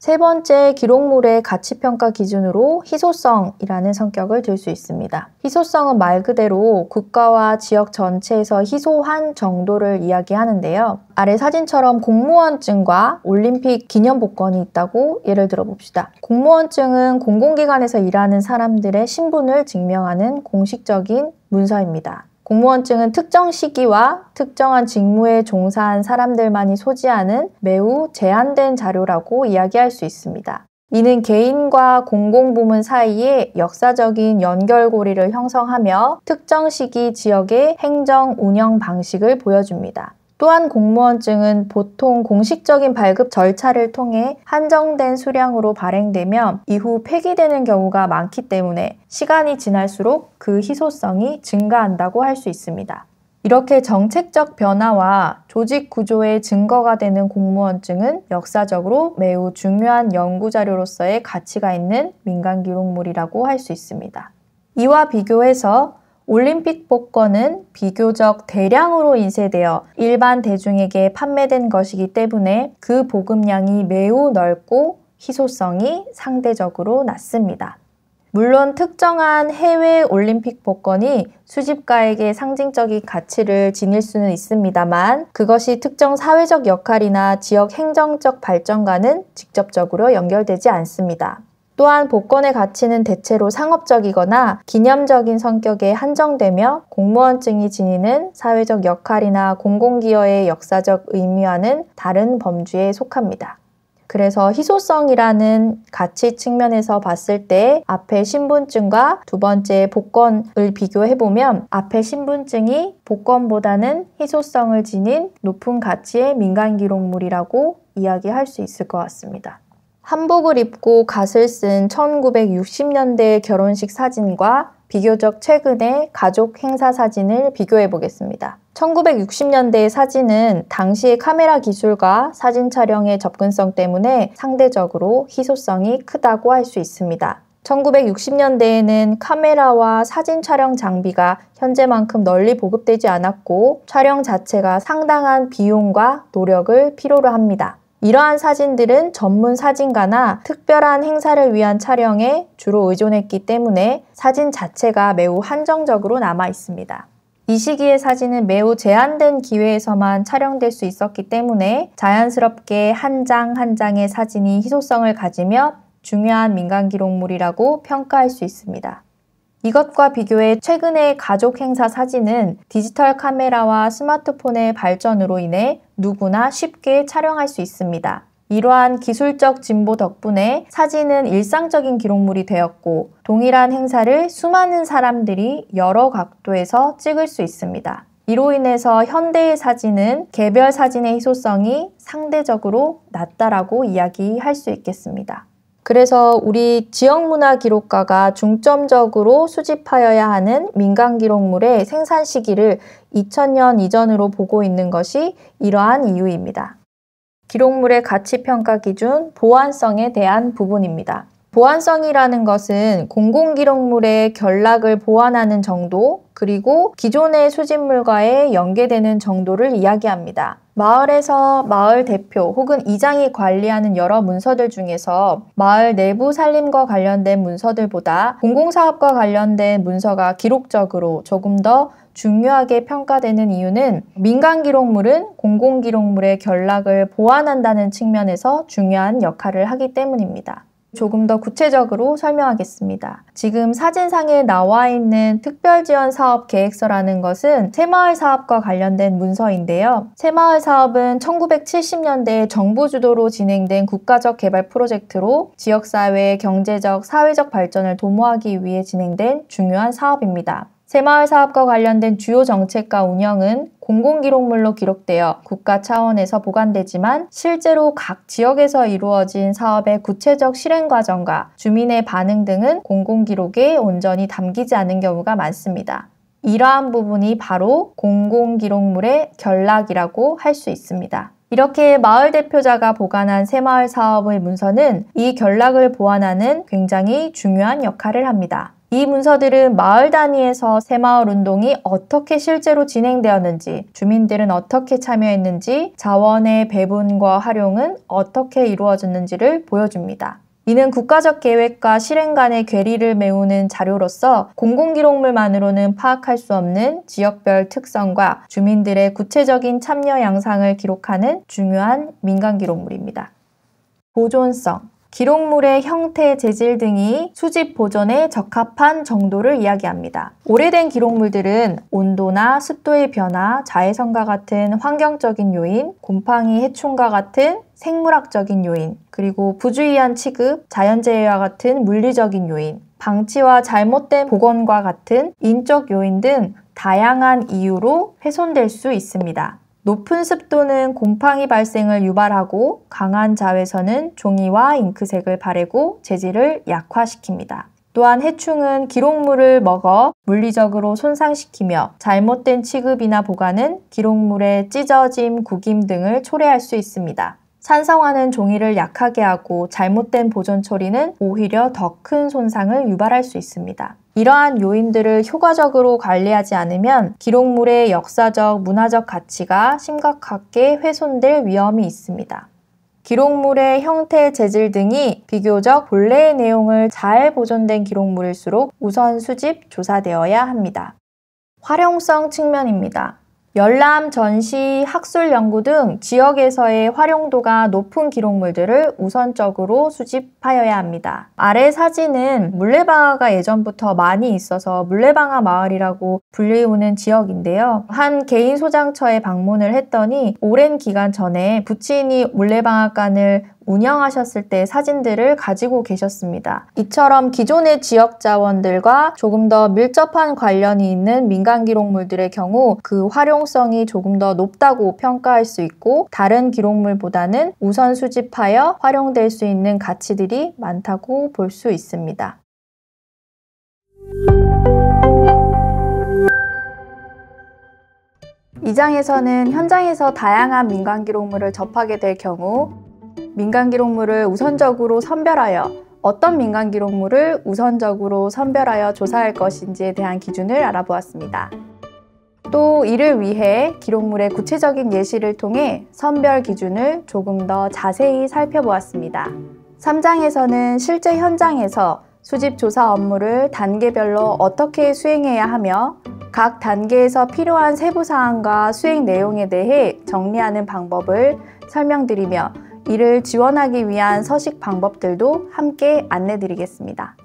세 번째, 기록물의 가치평가 기준으로 희소성이라는 성격을 들 수 있습니다. 희소성은 말 그대로 국가와 지역 전체에서 희소한 정도를 이야기하는데요. 아래 사진처럼 공무원증과 올림픽 기념복권이 있다고 예를 들어 봅시다. 공무원증은 공공기관에서 일하는 사람들의 신분을 증명하는 공식적인 문서입니다. 공무원증은 특정 시기와 특정한 직무에 종사한 사람들만이 소지하는 매우 제한된 자료라고 이야기할 수 있습니다. 이는 개인과 공공부문 사이에 역사적인 연결고리를 형성하며 특정 시기 지역의 행정 운영 방식을 보여줍니다. 또한 공무원증은 보통 공식적인 발급 절차를 통해 한정된 수량으로 발행되며 이후 폐기되는 경우가 많기 때문에 시간이 지날수록 그 희소성이 증가한다고 할 수 있습니다. 이렇게 정책적 변화와 조직 구조의 증거가 되는 공무원증은 역사적으로 매우 중요한 연구자료로서의 가치가 있는 민간 기록물이라고 할 수 있습니다. 이와 비교해서 올림픽 복권은 비교적 대량으로 인쇄되어 일반 대중에게 판매된 것이기 때문에 그 보급량이 매우 넓고 희소성이 상대적으로 낮습니다. 물론 특정한 해외 올림픽 복권이 수집가에게 상징적인 가치를 지닐 수는 있습니다만 그것이 특정 사회적 역할이나 지역 행정적 발전과는 직접적으로 연결되지 않습니다. 또한 복권의 가치는 대체로 상업적이거나 기념적인 성격에 한정되며 공무원증이 지니는 사회적 역할이나 공공기여의 역사적 의미와는 다른 범주에 속합니다. 그래서 희소성이라는 가치 측면에서 봤을 때 앞에 신분증과 두 번째 복권을 비교해보면 앞에 신분증이 복권보다는 희소성을 지닌 높은 가치의 민간 기록물이라고 이야기할 수 있을 것 같습니다. 한복을 입고 갓을 쓴 1960년대의 결혼식 사진과 비교적 최근의 가족 행사 사진을 비교해 보겠습니다. 1960년대의 사진은 당시의 카메라 기술과 사진 촬영의 접근성 때문에 상대적으로 희소성이 크다고 할 수 있습니다. 1960년대에는 카메라와 사진 촬영 장비가 현재만큼 널리 보급되지 않았고 촬영 자체가 상당한 비용과 노력을 필요로 합니다. 이러한 사진들은 전문 사진가나 특별한 행사를 위한 촬영에 주로 의존했기 때문에 사진 자체가 매우 한정적으로 남아 있습니다. 이 시기의 사진은 매우 제한된 기회에서만 촬영될 수 있었기 때문에 자연스럽게 한 장 한 장의 사진이 희소성을 가지며 중요한 민간 기록물이라고 평가할 수 있습니다. 이것과 비교해 최근의 가족 행사 사진은 디지털 카메라와 스마트폰의 발전으로 인해 누구나 쉽게 촬영할 수 있습니다. 이러한 기술적 진보 덕분에 사진은 일상적인 기록물이 되었고 동일한 행사를 수많은 사람들이 여러 각도에서 찍을 수 있습니다. 이로 인해서 현대의 사진은 개별 사진의 희소성이 상대적으로 낮다라고 이야기할 수 있겠습니다. 그래서 우리 지역문화 기록가가 중점적으로 수집하여야 하는 민간 기록물의 생산 시기를 2000년 이전으로 보고 있는 것이 이러한 이유입니다. 기록물의 가치 평가 기준, 보안성에 대한 부분입니다. 보안성이라는 것은 공공기록물의 결락을 보완하는 정도, 그리고 기존의 수집물과의 연계되는 정도를 이야기합니다. 마을에서 마을 대표 혹은 이장이 관리하는 여러 문서들 중에서 마을 내부 살림과 관련된 문서들보다 공공사업과 관련된 문서가 기록적으로 조금 더 중요하게 평가되는 이유는 민간 기록물은 공공기록물의 결락을 보완한다는 측면에서 중요한 역할을 하기 때문입니다. 조금 더 구체적으로 설명하겠습니다. 지금 사진상에 나와 있는 특별지원사업 계획서라는 것은 새마을 사업과 관련된 문서인데요. 새마을 사업은 1970년대 정부 주도로 진행된 국가적 개발 프로젝트로 지역사회의 경제적, 사회적 발전을 도모하기 위해 진행된 중요한 사업입니다. 새마을 사업과 관련된 주요 정책과 운영은 공공기록물로 기록되어 국가 차원에서 보관되지만 실제로 각 지역에서 이루어진 사업의 구체적 실행 과정과 주민의 반응 등은 공공기록에 온전히 담기지 않은 경우가 많습니다. 이러한 부분이 바로 공공기록물의 결락이라고 할 수 있습니다. 이렇게 마을 대표자가 보관한 새마을 사업의 문서는 이 결락을 보완하는 굉장히 중요한 역할을 합니다. 이 문서들은 마을 단위에서 새마을 운동이 어떻게 실제로 진행되었는지, 주민들은 어떻게 참여했는지, 자원의 배분과 활용은 어떻게 이루어졌는지를 보여줍니다. 이는 국가적 계획과 실행 간의 괴리를 메우는 자료로서 공공기록물만으로는 파악할 수 없는 지역별 특성과 주민들의 구체적인 참여 양상을 기록하는 중요한 민간기록물입니다. 보존성. 기록물의 형태, 재질 등이 수집 보존에 적합한 정도를 이야기합니다. 오래된 기록물들은 온도나 습도의 변화, 자외선과 같은 환경적인 요인, 곰팡이, 해충과 같은 생물학적인 요인, 그리고 부주의한 취급, 자연재해와 같은 물리적인 요인, 방치와 잘못된 복원과 같은 인적 요인 등 다양한 이유로 훼손될 수 있습니다. 높은 습도는 곰팡이 발생을 유발하고 강한 자외선은 종이와 잉크색을 바래고 재질을 약화시킵니다. 또한 해충은 기록물을 먹어 물리적으로 손상시키며 잘못된 취급이나 보관은 기록물의 찢어짐, 구김 등을 초래할 수 있습니다. 산성화는 종이를 약하게 하고 잘못된 보존 처리는 오히려 더 큰 손상을 유발할 수 있습니다. 이러한 요인들을 효과적으로 관리하지 않으면 기록물의 역사적, 문화적 가치가 심각하게 훼손될 위험이 있습니다. 기록물의 형태, 재질 등이 비교적 본래의 내용을 잘 보존된 기록물일수록 우선 수집, 조사되어야 합니다. 활용성 측면입니다. 열람, 전시, 학술 연구 등 지역에서의 활용도가 높은 기록물들을 우선적으로 수집하여야 합니다. 아래 사진은 물레방아가 예전부터 많이 있어서 물레방아 마을이라고 불리우는 지역인데요. 한 개인 소장처에 방문을 했더니 오랜 기간 전에 부친이 물레방앗간을 운영하셨을 때 사진들을 가지고 계셨습니다. 이처럼 기존의 지역 자원들과 조금 더 밀접한 관련이 있는 민간 기록물들의 경우 그 활용성이 조금 더 높다고 평가할 수 있고 다른 기록물보다는 우선 수집하여 활용될 수 있는 가치들이 많다고 볼 수 있습니다. 이 장에서는 현장에서 다양한 민간 기록물을 접하게 될 경우 민간 기록물을 우선적으로 선별하여 어떤 민간 기록물을 우선적으로 선별하여 조사할 것인지에 대한 기준을 알아보았습니다. 또 이를 위해 기록물의 구체적인 예시를 통해 선별 기준을 조금 더 자세히 살펴보았습니다. 3장에서는 실제 현장에서 수집 조사 업무를 단계별로 어떻게 수행해야 하며 각 단계에서 필요한 세부사항과 수행 내용에 대해 정리하는 방법을 설명드리며 이를 지원하기 위한 서식 방법들도 함께 안내드리겠습니다.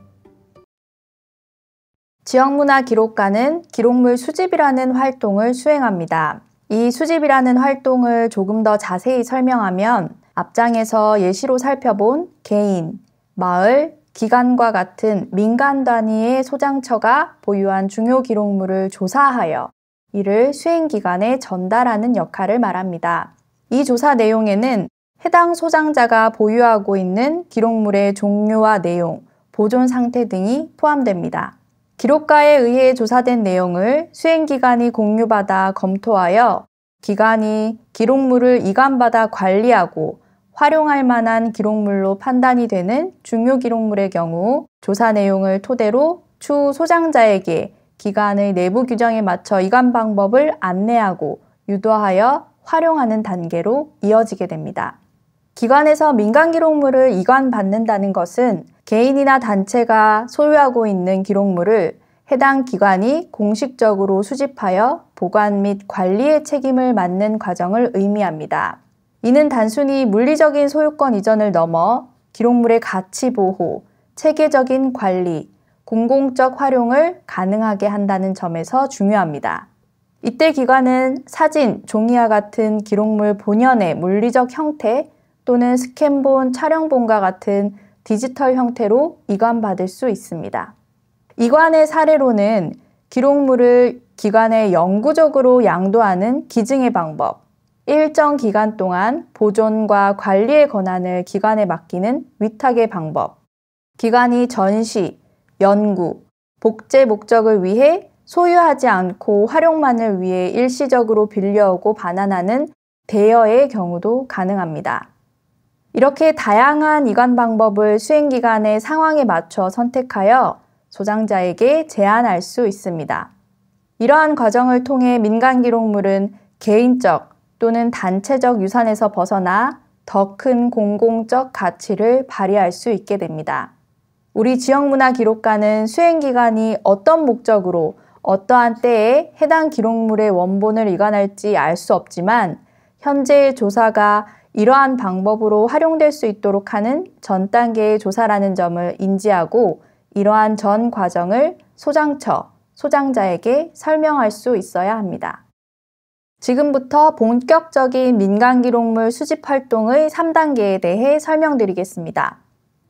지역문화기록관은 기록물 수집이라는 활동을 수행합니다. 이 수집이라는 활동을 조금 더 자세히 설명하면 앞장에서 예시로 살펴본 개인, 마을, 기관과 같은 민간 단위의 소장처가 보유한 중요 기록물을 조사하여 이를 수행기관에 전달하는 역할을 말합니다. 이 조사 내용에는 해당 소장자가 보유하고 있는 기록물의 종류와 내용, 보존 상태 등이 포함됩니다. 기록가에 의해 조사된 내용을 수행기관이 공유받아 검토하여 기관이 기록물을 이관받아 관리하고 활용할 만한 기록물로 판단이 되는 중요 기록물의 경우 조사 내용을 토대로 추후 소장자에게 기관의 내부 규정에 맞춰 이관 방법을 안내하고 유도하여 활용하는 단계로 이어지게 됩니다. 기관에서 민간 기록물을 이관받는다는 것은 개인이나 단체가 소유하고 있는 기록물을 해당 기관이 공식적으로 수집하여 보관 및 관리의 책임을 맡는 과정을 의미합니다. 이는 단순히 물리적인 소유권 이전을 넘어 기록물의 가치 보호, 체계적인 관리, 공공적 활용을 가능하게 한다는 점에서 중요합니다. 이때 기관은 사진, 종이와 같은 기록물 본연의 물리적 형태 또는 스캔본, 촬영본과 같은 디지털 형태로 이관받을 수 있습니다. 이관의 사례로는 기록물을 기관에 영구적으로 양도하는 기증의 방법, 일정 기간 동안 보존과 관리의 권한을 기관에 맡기는 위탁의 방법, 기관이 전시, 연구, 복제 목적을 위해 소유하지 않고 활용만을 위해 일시적으로 빌려오고 반환하는 대여의 경우도 가능합니다. 이렇게 다양한 이관 방법을 수행기관의 상황에 맞춰 선택하여 소장자에게 제안할 수 있습니다. 이러한 과정을 통해 민간 기록물은 개인적 또는 단체적 유산에서 벗어나 더 큰 공공적 가치를 발휘할 수 있게 됩니다. 우리 지역문화기록관은 수행기관이 어떤 목적으로 어떠한 때에 해당 기록물의 원본을 이관할지 알 수 없지만 현재의 조사가 이러한 방법으로 활용될 수 있도록 하는 전 단계의 조사라는 점을 인지하고 이러한 전 과정을 소장처, 소장자에게 설명할 수 있어야 합니다. 지금부터 본격적인 민간 기록물 수집 활동의 3단계에 대해 설명드리겠습니다.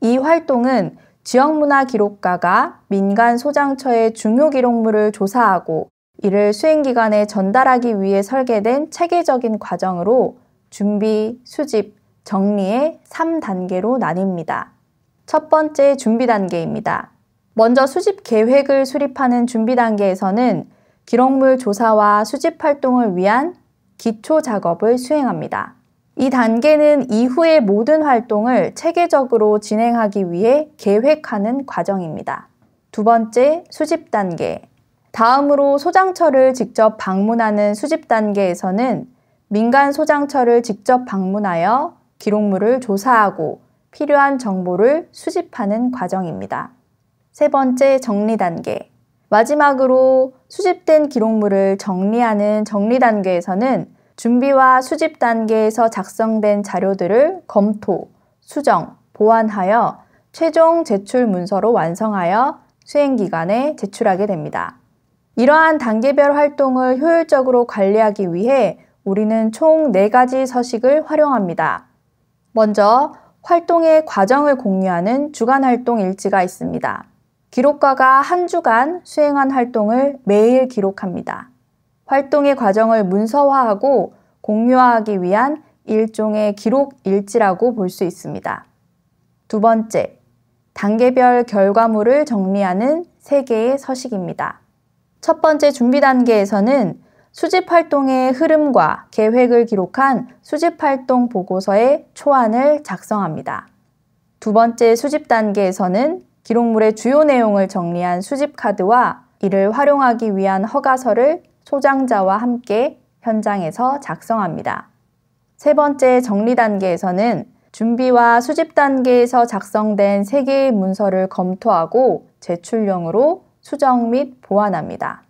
이 활동은 지역문화기록가가 민간 소장처의 중요 기록물을 조사하고 이를 수행기관에 전달하기 위해 설계된 체계적인 과정으로 준비, 수집, 정리의 3단계로 나뉩니다. 첫 번째 준비 단계입니다. 먼저 수집 계획을 수립하는 준비 단계에서는 기록물 조사와 수집 활동을 위한 기초 작업을 수행합니다. 이 단계는 이후의 모든 활동을 체계적으로 진행하기 위해 계획하는 과정입니다. 두 번째, 수집 단계. 다음으로 소장처를 직접 방문하는 수집 단계에서는 민간 소장처를 직접 방문하여 기록물을 조사하고 필요한 정보를 수집하는 과정입니다. 세 번째, 정리 단계. 마지막으로 수집된 기록물을 정리하는 정리 단계에서는 준비와 수집 단계에서 작성된 자료들을 검토, 수정, 보완하여 최종 제출 문서로 완성하여 수행기관에 제출하게 됩니다. 이러한 단계별 활동을 효율적으로 관리하기 위해 우리는 총 4가지 서식을 활용합니다. 먼저 활동의 과정을 공유하는 주간활동 일지가 있습니다. 기록가가 한 주간 수행한 활동을 매일 기록합니다. 활동의 과정을 문서화하고 공유화하기 위한 일종의 기록 일지라고 볼 수 있습니다. 두 번째, 단계별 결과물을 정리하는 3개의 서식입니다. 첫 번째 준비 단계에서는 수집 활동의 흐름과 계획을 기록한 수집 활동 보고서의 초안을 작성합니다. 두 번째 수집 단계에서는 기록물의 주요 내용을 정리한 수집 카드와 이를 활용하기 위한 허가서를 소장자와 함께 현장에서 작성합니다. 세 번째 정리 단계에서는 준비와 수집 단계에서 작성된 3개의 문서를 검토하고 제출용으로 수정 및 보완합니다.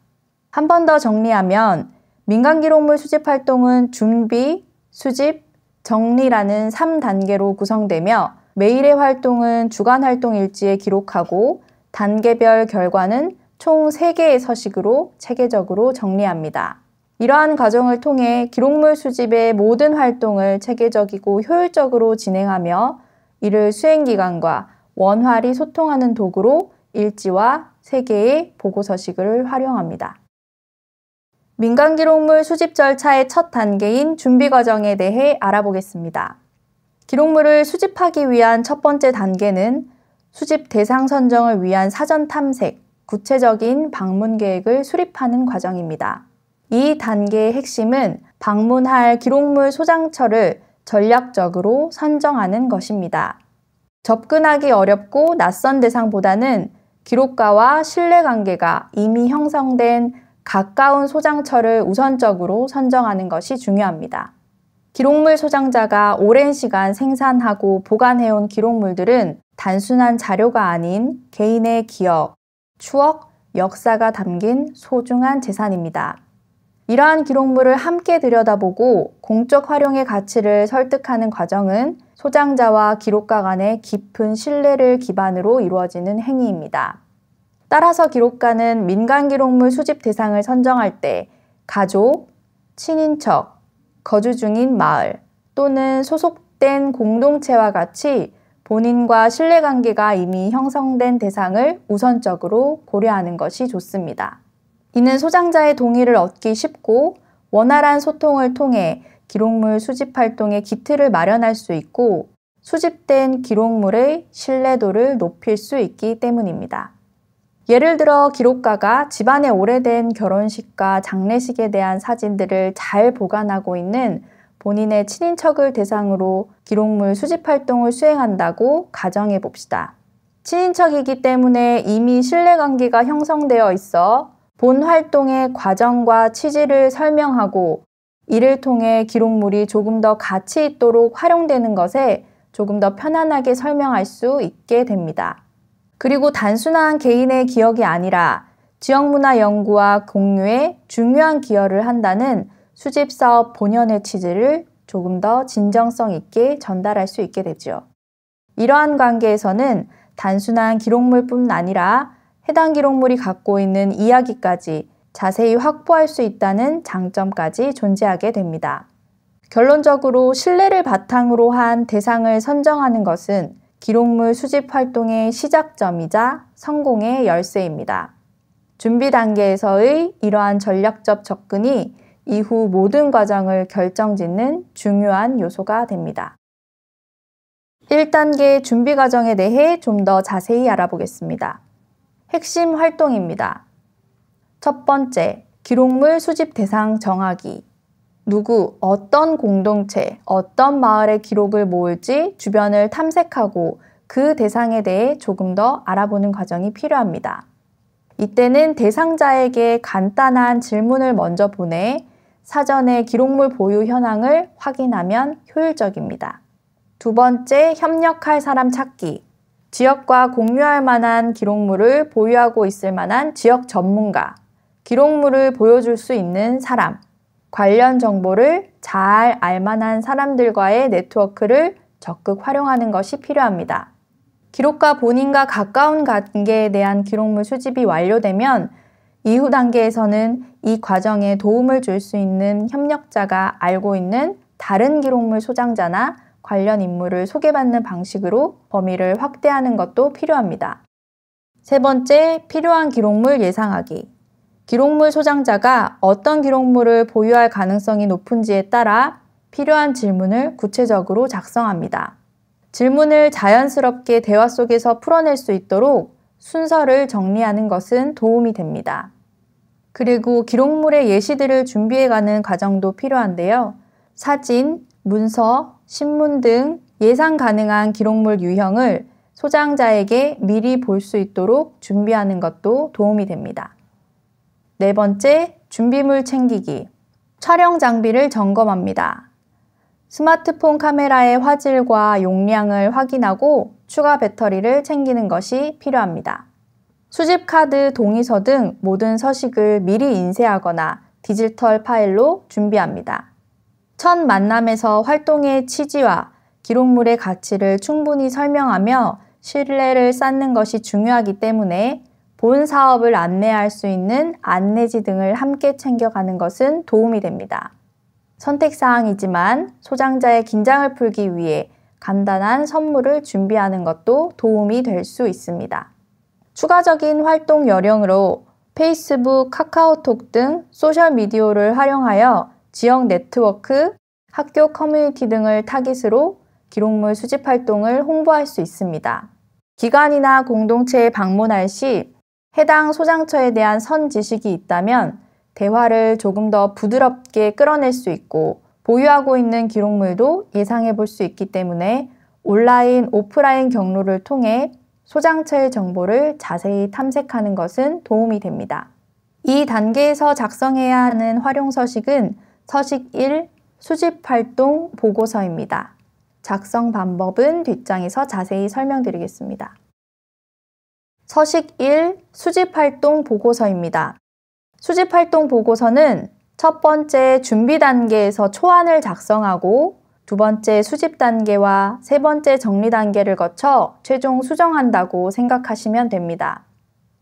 한 번 더 정리하면 민간기록물 수집 활동은 준비, 수집, 정리라는 3단계로 구성되며 매일의 활동은 주간 활동 일지에 기록하고 단계별 결과는 총 3개의 서식으로 체계적으로 정리합니다. 이러한 과정을 통해 기록물 수집의 모든 활동을 체계적이고 효율적으로 진행하며 이를 수행기관과 원활히 소통하는 도구로 일지와 3개의 보고서식을 활용합니다. 민간기록물 수집 절차의 첫 단계인 준비 과정에 대해 알아보겠습니다. 기록물을 수집하기 위한 첫 번째 단계는 수집 대상 선정을 위한 사전 탐색, 구체적인 방문 계획을 수립하는 과정입니다. 이 단계의 핵심은 방문할 기록물 소장처를 전략적으로 선정하는 것입니다. 접근하기 어렵고 낯선 대상보다는 기록가와 신뢰관계가 이미 형성된 가까운 소장처를 우선적으로 선정하는 것이 중요합니다. 기록물 소장자가 오랜 시간 생산하고 보관해온 기록물들은 단순한 자료가 아닌 개인의 기억, 추억, 역사가 담긴 소중한 재산입니다. 이러한 기록물을 함께 들여다보고 공적 활용의 가치를 설득하는 과정은 소장자와 기록가 간의 깊은 신뢰를 기반으로 이루어지는 행위입니다. 따라서 기록가는 민간기록물 수집 대상을 선정할 때 가족, 친인척, 거주 중인 마을 또는 소속된 공동체와 같이 본인과 신뢰관계가 이미 형성된 대상을 우선적으로 고려하는 것이 좋습니다. 이는 소장자의 동의를 얻기 쉽고 원활한 소통을 통해 기록물 수집 활동의 기틀을 마련할 수 있고 수집된 기록물의 신뢰도를 높일 수 있기 때문입니다. 예를 들어 기록가가 집안의 오래된 결혼식과 장례식에 대한 사진들을 잘 보관하고 있는 본인의 친인척을 대상으로 기록물 수집 활동을 수행한다고 가정해 봅시다. 친인척이기 때문에 이미 신뢰관계가 형성되어 있어 본 활동의 과정과 취지를 설명하고 이를 통해 기록물이 조금 더 가치 있도록 활용되는 것에 조금 더 편안하게 설명할 수 있게 됩니다. 그리고 단순한 개인의 기억이 아니라 지역문화 연구와 공유에 중요한 기여를 한다는 수집사업 본연의 취지를 조금 더 진정성 있게 전달할 수 있게 되죠. 이러한 관계에서는 단순한 기록물뿐 아니라 해당 기록물이 갖고 있는 이야기까지 자세히 확보할 수 있다는 장점까지 존재하게 됩니다. 결론적으로 신뢰를 바탕으로 한 대상을 선정하는 것은 기록물 수집 활동의 시작점이자 성공의 열쇠입니다. 준비 단계에서의 이러한 전략적 접근이 이후 모든 과정을 결정짓는 중요한 요소가 됩니다. 1단계 준비 과정에 대해 좀 더 자세히 알아보겠습니다. 핵심 활동입니다. 첫 번째, 기록물 수집 대상 정하기. 누구, 어떤 공동체, 어떤 마을의 기록을 모을지 주변을 탐색하고 그 대상에 대해 조금 더 알아보는 과정이 필요합니다. 이때는 대상자에게 간단한 질문을 먼저 보내 사전에 기록물 보유 현황을 확인하면 효율적입니다. 두 번째, 협력할 사람 찾기. 지역과 공유할 만한 기록물을 보유하고 있을 만한 지역 전문가, 기록물을 보여줄 수 있는 사람, 관련 정보를 잘 알만한 사람들과의 네트워크를 적극 활용하는 것이 필요합니다. 기록가 본인과 가까운 관계에 대한 기록물 수집이 완료되면 이후 단계에서는 이 과정에 도움을 줄 수 있는 협력자가 알고 있는 다른 기록물 소장자나 관련 인물을 소개받는 방식으로 범위를 확대하는 것도 필요합니다. 세 번째, 필요한 기록물 예상하기. 기록물 소장자가 어떤 기록물을 보유할 가능성이 높은지에 따라 필요한 질문을 구체적으로 작성합니다. 질문을 자연스럽게 대화 속에서 풀어낼 수 있도록 순서를 정리하는 것은 도움이 됩니다. 그리고 기록물의 예시들을 준비해가는 과정도 필요한데요. 사진, 문서, 신문 등 예상 가능한 기록물 유형을 소장자에게 미리 볼 수 있도록 준비하는 것도 도움이 됩니다. 네 번째, 준비물 챙기기. 촬영 장비를 점검합니다. 스마트폰 카메라의 화질과 용량을 확인하고 추가 배터리를 챙기는 것이 필요합니다. 수집카드, 동의서 등 모든 서식을 미리 인쇄하거나 디지털 파일로 준비합니다. 첫 만남에서 활동의 취지와 기록물의 가치를 충분히 설명하며 신뢰를 쌓는 것이 중요하기 때문에 본 사업을 안내할 수 있는 안내지 등을 함께 챙겨가는 것은 도움이 됩니다. 선택사항이지만 소장자의 긴장을 풀기 위해 간단한 선물을 준비하는 것도 도움이 될 수 있습니다. 추가적인 활동 요령으로 페이스북, 카카오톡 등 소셜미디어를 활용하여 지역 네트워크, 학교 커뮤니티 등을 타깃으로 기록물 수집 활동을 홍보할 수 있습니다. 기관이나 공동체에 방문할 시 해당 소장처에 대한 선지식이 있다면 대화를 조금 더 부드럽게 끌어낼 수 있고 보유하고 있는 기록물도 예상해 볼 수 있기 때문에 온라인, 오프라인 경로를 통해 소장처의 정보를 자세히 탐색하는 것은 도움이 됩니다. 이 단계에서 작성해야 하는 활용 서식은 서식 1, 수집활동 보고서입니다. 작성 방법은 뒷장에서 자세히 설명드리겠습니다. 서식 1, 수집활동 보고서입니다. 수집활동 보고서는 첫 번째 준비 단계에서 초안을 작성하고 두 번째 수집 단계와 세 번째 정리 단계를 거쳐 최종 수정한다고 생각하시면 됩니다.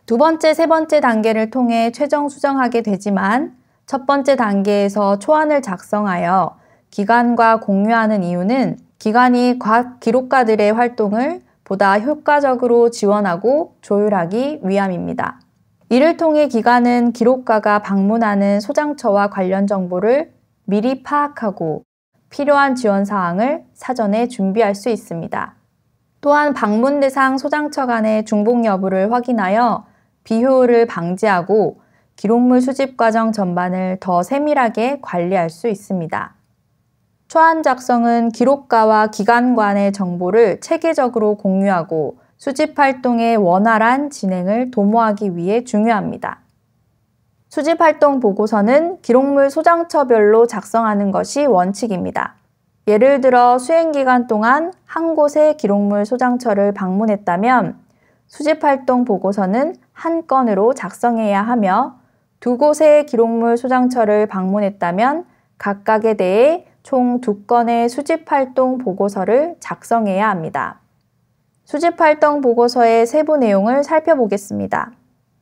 두 번째, 세 번째 단계를 통해 최종 수정하게 되지만 첫 번째 단계에서 초안을 작성하여 기관과 공유하는 이유는 기관이 각 기록가들의 활동을 보다 효과적으로 지원하고 조율하기 위함입니다. 이를 통해 기관은 기록가가 방문하는 소장처와 관련 정보를 미리 파악하고 필요한 지원 사항을 사전에 준비할 수 있습니다. 또한 방문 대상 소장처 간의 중복 여부를 확인하여 비효율을 방지하고 기록물 수집 과정 전반을 더 세밀하게 관리할 수 있습니다. 초안 작성은 기록가와 기관 간의 정보를 체계적으로 공유하고 수집 활동의 원활한 진행을 도모하기 위해 중요합니다. 수집활동 보고서는 기록물 소장처별로 작성하는 것이 원칙입니다. 예를 들어 수행기간 동안 한 곳의 기록물 소장처를 방문했다면 수집활동 보고서는 한 건으로 작성해야 하며 두 곳의 기록물 소장처를 방문했다면 각각에 대해 총 2건의 수집활동 보고서를 작성해야 합니다. 수집활동 보고서의 세부 내용을 살펴보겠습니다.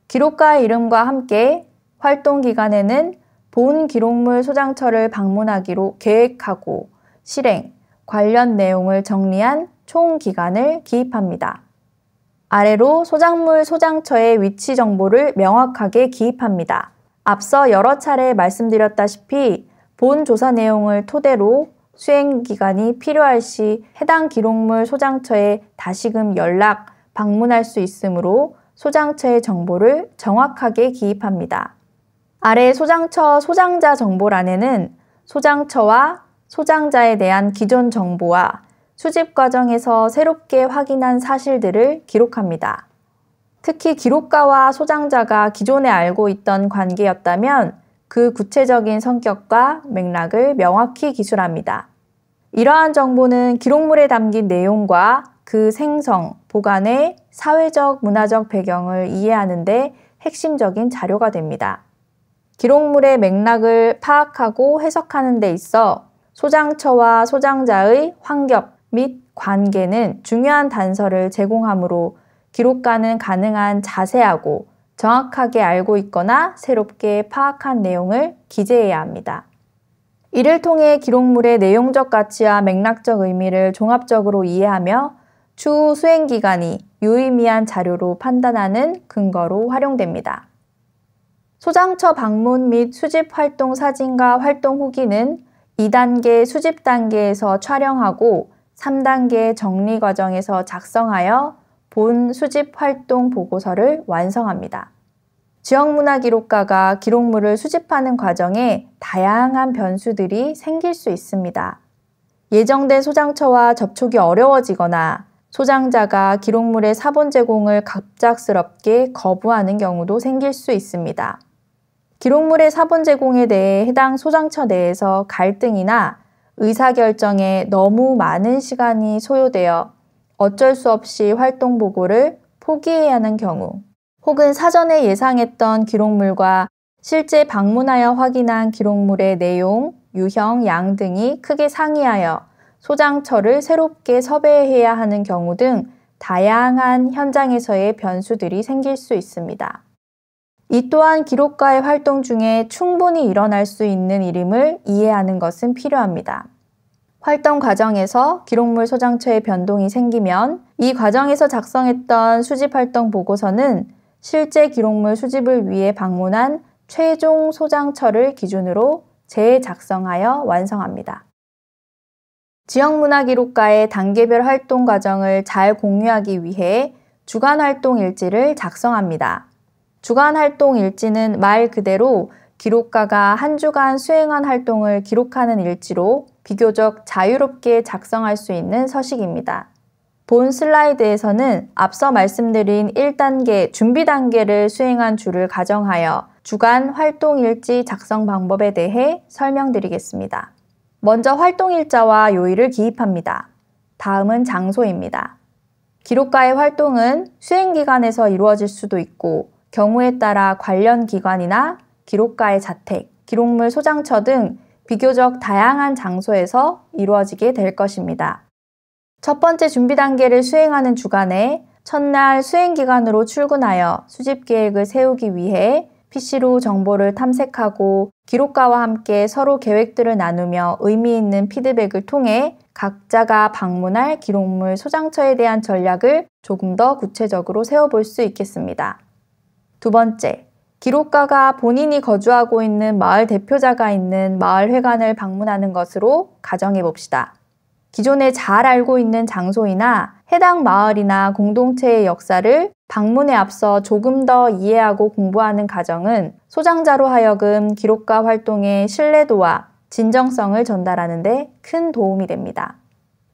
기록가 이름과 함께 활동 기간에는 본 기록물 소장처를 방문하기로 계획하고 실행, 관련 내용을 정리한 총 기간을 기입합니다. 아래로 소장물 소장처의 위치 정보를 명확하게 기입합니다. 앞서 여러 차례 말씀드렸다시피 본 조사 내용을 토대로 수행 기간이 필요할 시 해당 기록물 소장처에 다시금 연락, 방문할 수 있으므로 소장처의 정보를 정확하게 기입합니다. 아래 소장처 소장자 정보란에는 소장처와 소장자에 대한 기존 정보와 수집 과정에서 새롭게 확인한 사실들을 기록합니다. 특히 기록가와 소장자가 기존에 알고 있던 관계였다면 그 구체적인 성격과 맥락을 명확히 기술합니다. 이러한 정보는 기록물에 담긴 내용과 그 생성, 보관의 사회적, 문화적 배경을 이해하는 데 핵심적인 자료가 됩니다. 기록물의 맥락을 파악하고 해석하는 데 있어 소장처와 소장자의 환경 및 관계는 중요한 단서를 제공하므로 기록가는 가능한 자세하고 정확하게 알고 있거나 새롭게 파악한 내용을 기재해야 합니다. 이를 통해 기록물의 내용적 가치와 맥락적 의미를 종합적으로 이해하며 추후 수행기간이 유의미한 자료로 판단하는 근거로 활용됩니다. 소장처 방문 및 수집 활동 사진과 활동 후기는 2단계 수집 단계에서 촬영하고 3단계 정리 과정에서 작성하여 본 수집 활동 보고서를 완성합니다. 지역문화기록가가 기록물을 수집하는 과정에 다양한 변수들이 생길 수 있습니다. 예정된 소장처와 접촉이 어려워지거나 소장자가 기록물의 사본 제공을 갑작스럽게 거부하는 경우도 생길 수 있습니다. 기록물의 사본 제공에 대해 해당 소장처 내에서 갈등이나 의사결정에 너무 많은 시간이 소요되어 어쩔 수 없이 활동 보고를 포기해야 하는 경우, 혹은 사전에 예상했던 기록물과 실제 방문하여 확인한 기록물의 내용, 유형, 양 등이 크게 상이하여 소장처를 새롭게 섭외해야 하는 경우 등 다양한 현장에서의 변수들이 생길 수 있습니다. 이 또한 기록가의 활동 중에 충분히 일어날 수 있는 일임을 이해하는 것은 필요합니다. 활동 과정에서 기록물 소장처의 변동이 생기면 이 과정에서 작성했던 수집활동 보고서는 실제 기록물 수집을 위해 방문한 최종 소장처를 기준으로 재작성하여 완성합니다. 지역문화기록가의 단계별 활동 과정을 잘 공유하기 위해 주간활동일지를 작성합니다. 주간활동일지는 말 그대로 기록가가 한 주간 수행한 활동을 기록하는 일지로 비교적 자유롭게 작성할 수 있는 서식입니다. 본 슬라이드에서는 앞서 말씀드린 1단계 준비 단계를 수행한 주를 가정하여 주간 활동일지 작성 방법에 대해 설명드리겠습니다. 먼저 활동일자와 요일을 기입합니다. 다음은 장소입니다. 기록가의 활동은 수행기관에서 이루어질 수도 있고 경우에 따라 관련 기관이나 기록가의 자택, 기록물 소장처 등 비교적 다양한 장소에서 이루어지게 될 것입니다. 첫 번째 준비 단계를 수행하는 주간에 첫날 수행기관으로 출근하여 수집 계획을 세우기 위해 PC로 정보를 탐색하고 기록가와 함께 서로 계획들을 나누며 의미 있는 피드백을 통해 각자가 방문할 기록물 소장처에 대한 전략을 조금 더 구체적으로 세워볼 수 있겠습니다. 두 번째, 기록가가 본인이 거주하고 있는 마을 대표자가 있는 마을회관을 방문하는 것으로 가정해 봅시다. 기존에 잘 알고 있는 장소이나 해당 마을이나 공동체의 역사를 방문에 앞서 조금 더 이해하고 공부하는 과정은 소장자로 하여금 기록가 활동의 신뢰도와 진정성을 전달하는 데 큰 도움이 됩니다.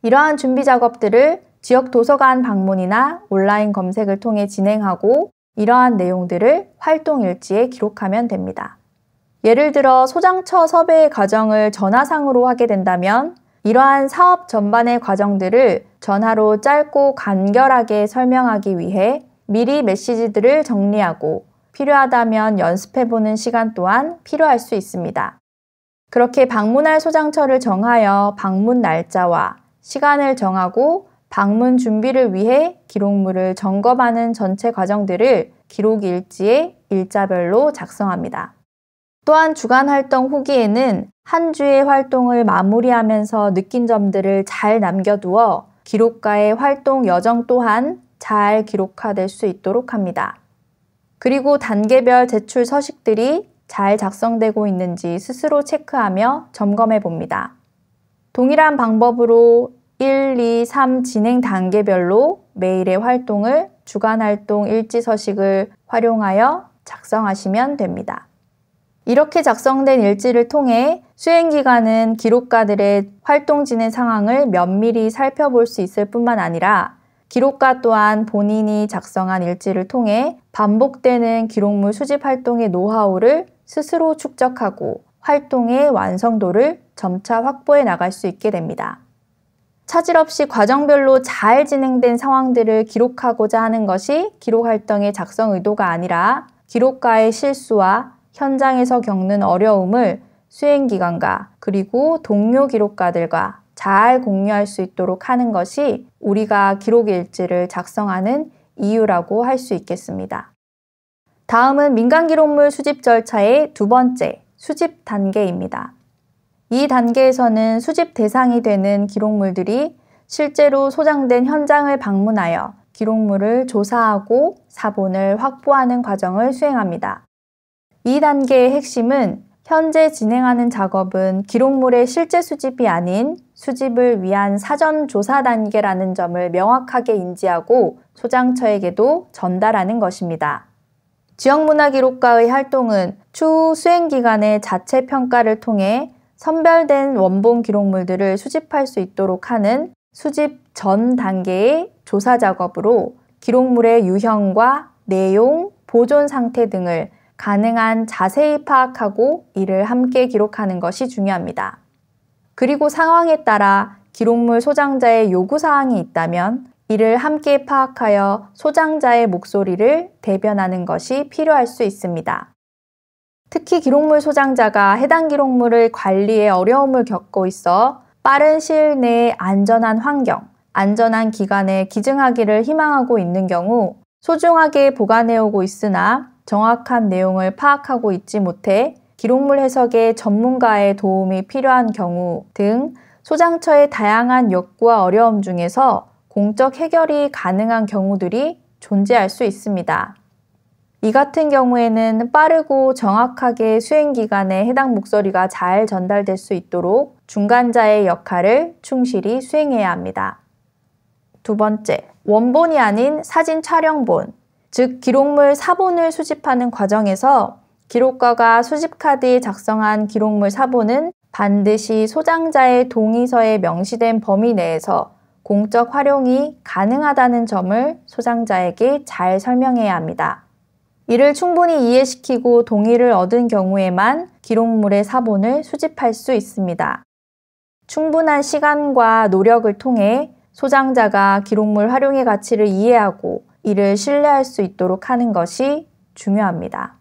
이러한 준비 작업들을 지역 도서관 방문이나 온라인 검색을 통해 진행하고 이러한 내용들을 활동일지에 기록하면 됩니다. 예를 들어 소장처 섭외의 과정을 전화상으로 하게 된다면 이러한 사업 전반의 과정들을 전화로 짧고 간결하게 설명하기 위해 미리 메시지들을 정리하고 필요하다면 연습해보는 시간 또한 필요할 수 있습니다. 그렇게 방문할 소장처를 정하여 방문 날짜와 시간을 정하고 방문 준비를 위해 기록물을 점검하는 전체 과정들을 기록 일지에 일자별로 작성합니다. 또한 주간 활동 후기에는 한 주의 활동을 마무리하면서 느낀 점들을 잘 남겨두어 기록가의 활동 여정 또한 잘 기록화될 수 있도록 합니다. 그리고 단계별 제출 서식들이 잘 작성되고 있는지 스스로 체크하며 점검해 봅니다. 동일한 방법으로 1, 2, 3 진행 단계별로 매일의 활동을 주간활동 일지 서식을 활용하여 작성하시면 됩니다. 이렇게 작성된 일지를 통해 수행기간은 기록가들의 활동 진행 상황을 면밀히 살펴볼 수 있을 뿐만 아니라 기록가 또한 본인이 작성한 일지를 통해 반복되는 기록물 수집 활동의 노하우를 스스로 축적하고 활동의 완성도를 점차 확보해 나갈 수 있게 됩니다. 차질 없이 과정별로 잘 진행된 상황들을 기록하고자 하는 것이 기록 활동의 작성 의도가 아니라 기록가의 실수와 현장에서 겪는 어려움을 수행기관과 그리고 동료 기록가들과 잘 공유할 수 있도록 하는 것이 우리가 기록일지를 작성하는 이유라고 할 수 있겠습니다. 다음은 민간기록물 수집 절차의 두 번째, 수집 단계입니다. 이 단계에서는 수집 대상이 되는 기록물들이 실제로 소장된 현장을 방문하여 기록물을 조사하고 사본을 확보하는 과정을 수행합니다. 이 단계의 핵심은 현재 진행하는 작업은 기록물의 실제 수집이 아닌 수집을 위한 사전 조사 단계라는 점을 명확하게 인지하고 소장처에게도 전달하는 것입니다. 지역문화기록가의 활동은 추후 수행기간의 자체 평가를 통해 선별된 원본 기록물들을 수집할 수 있도록 하는 수집 전 단계의 조사 작업으로 기록물의 유형과 내용, 보존 상태 등을 가능한 자세히 파악하고 이를 함께 기록하는 것이 중요합니다. 그리고 상황에 따라 기록물 소장자의 요구사항이 있다면 이를 함께 파악하여 소장자의 목소리를 대변하는 것이 필요할 수 있습니다. 특히 기록물 소장자가 해당 기록물을 관리에 어려움을 겪고 있어 빠른 시일 내에 안전한 환경, 안전한 기관에 기증하기를 희망하고 있는 경우 소중하게 보관해오고 있으나 정확한 내용을 파악하고 있지 못해 기록물 해석에 전문가의 도움이 필요한 경우 등 소장처의 다양한 욕구와 어려움 중에서 공적 해결이 가능한 경우들이 존재할 수 있습니다. 이 같은 경우에는 빠르고 정확하게 수행기관에 해당 목소리가 잘 전달될 수 있도록 중간자의 역할을 충실히 수행해야 합니다. 두 번째, 원본이 아닌 사진 촬영본, 즉 기록물 사본을 수집하는 과정에서 기록과가 수집카드에 작성한 기록물 사본은 반드시 소장자의 동의서에 명시된 범위 내에서 공적 활용이 가능하다는 점을 소장자에게 잘 설명해야 합니다. 이를 충분히 이해시키고 동의를 얻은 경우에만 기록물의 사본을 수집할 수 있습니다. 충분한 시간과 노력을 통해 소장자가 기록물 활용의 가치를 이해하고 이를 신뢰할 수 있도록 하는 것이 중요합니다.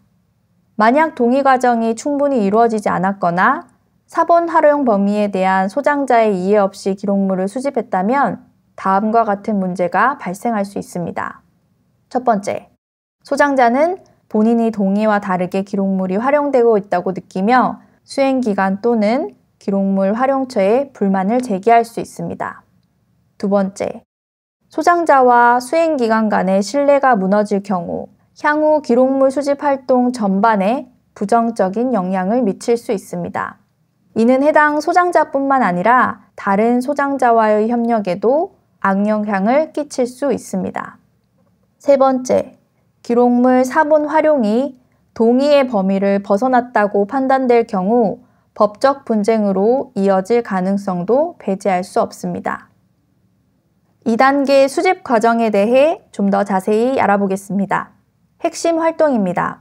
만약 동의 과정이 충분히 이루어지지 않았거나 사본 활용 범위에 대한 소장자의 이해 없이 기록물을 수집했다면 다음과 같은 문제가 발생할 수 있습니다. 첫 번째, 소장자는 본인이 동의와 다르게 기록물이 활용되고 있다고 느끼며 수행기관 또는 기록물 활용처에 불만을 제기할 수 있습니다. 두 번째, 소장자와 수행기관 간의 신뢰가 무너질 경우 향후 기록물 수집 활동 전반에 부정적인 영향을 미칠 수 있습니다. 이는 해당 소장자뿐만 아니라 다른 소장자와의 협력에도 악영향을 끼칠 수 있습니다. 세 번째, 기록물 사본 활용이 동의의 범위를 벗어났다고 판단될 경우 법적 분쟁으로 이어질 가능성도 배제할 수 없습니다. 2단계 수집 과정에 대해 좀 더 자세히 알아보겠습니다. 핵심 활동입니다.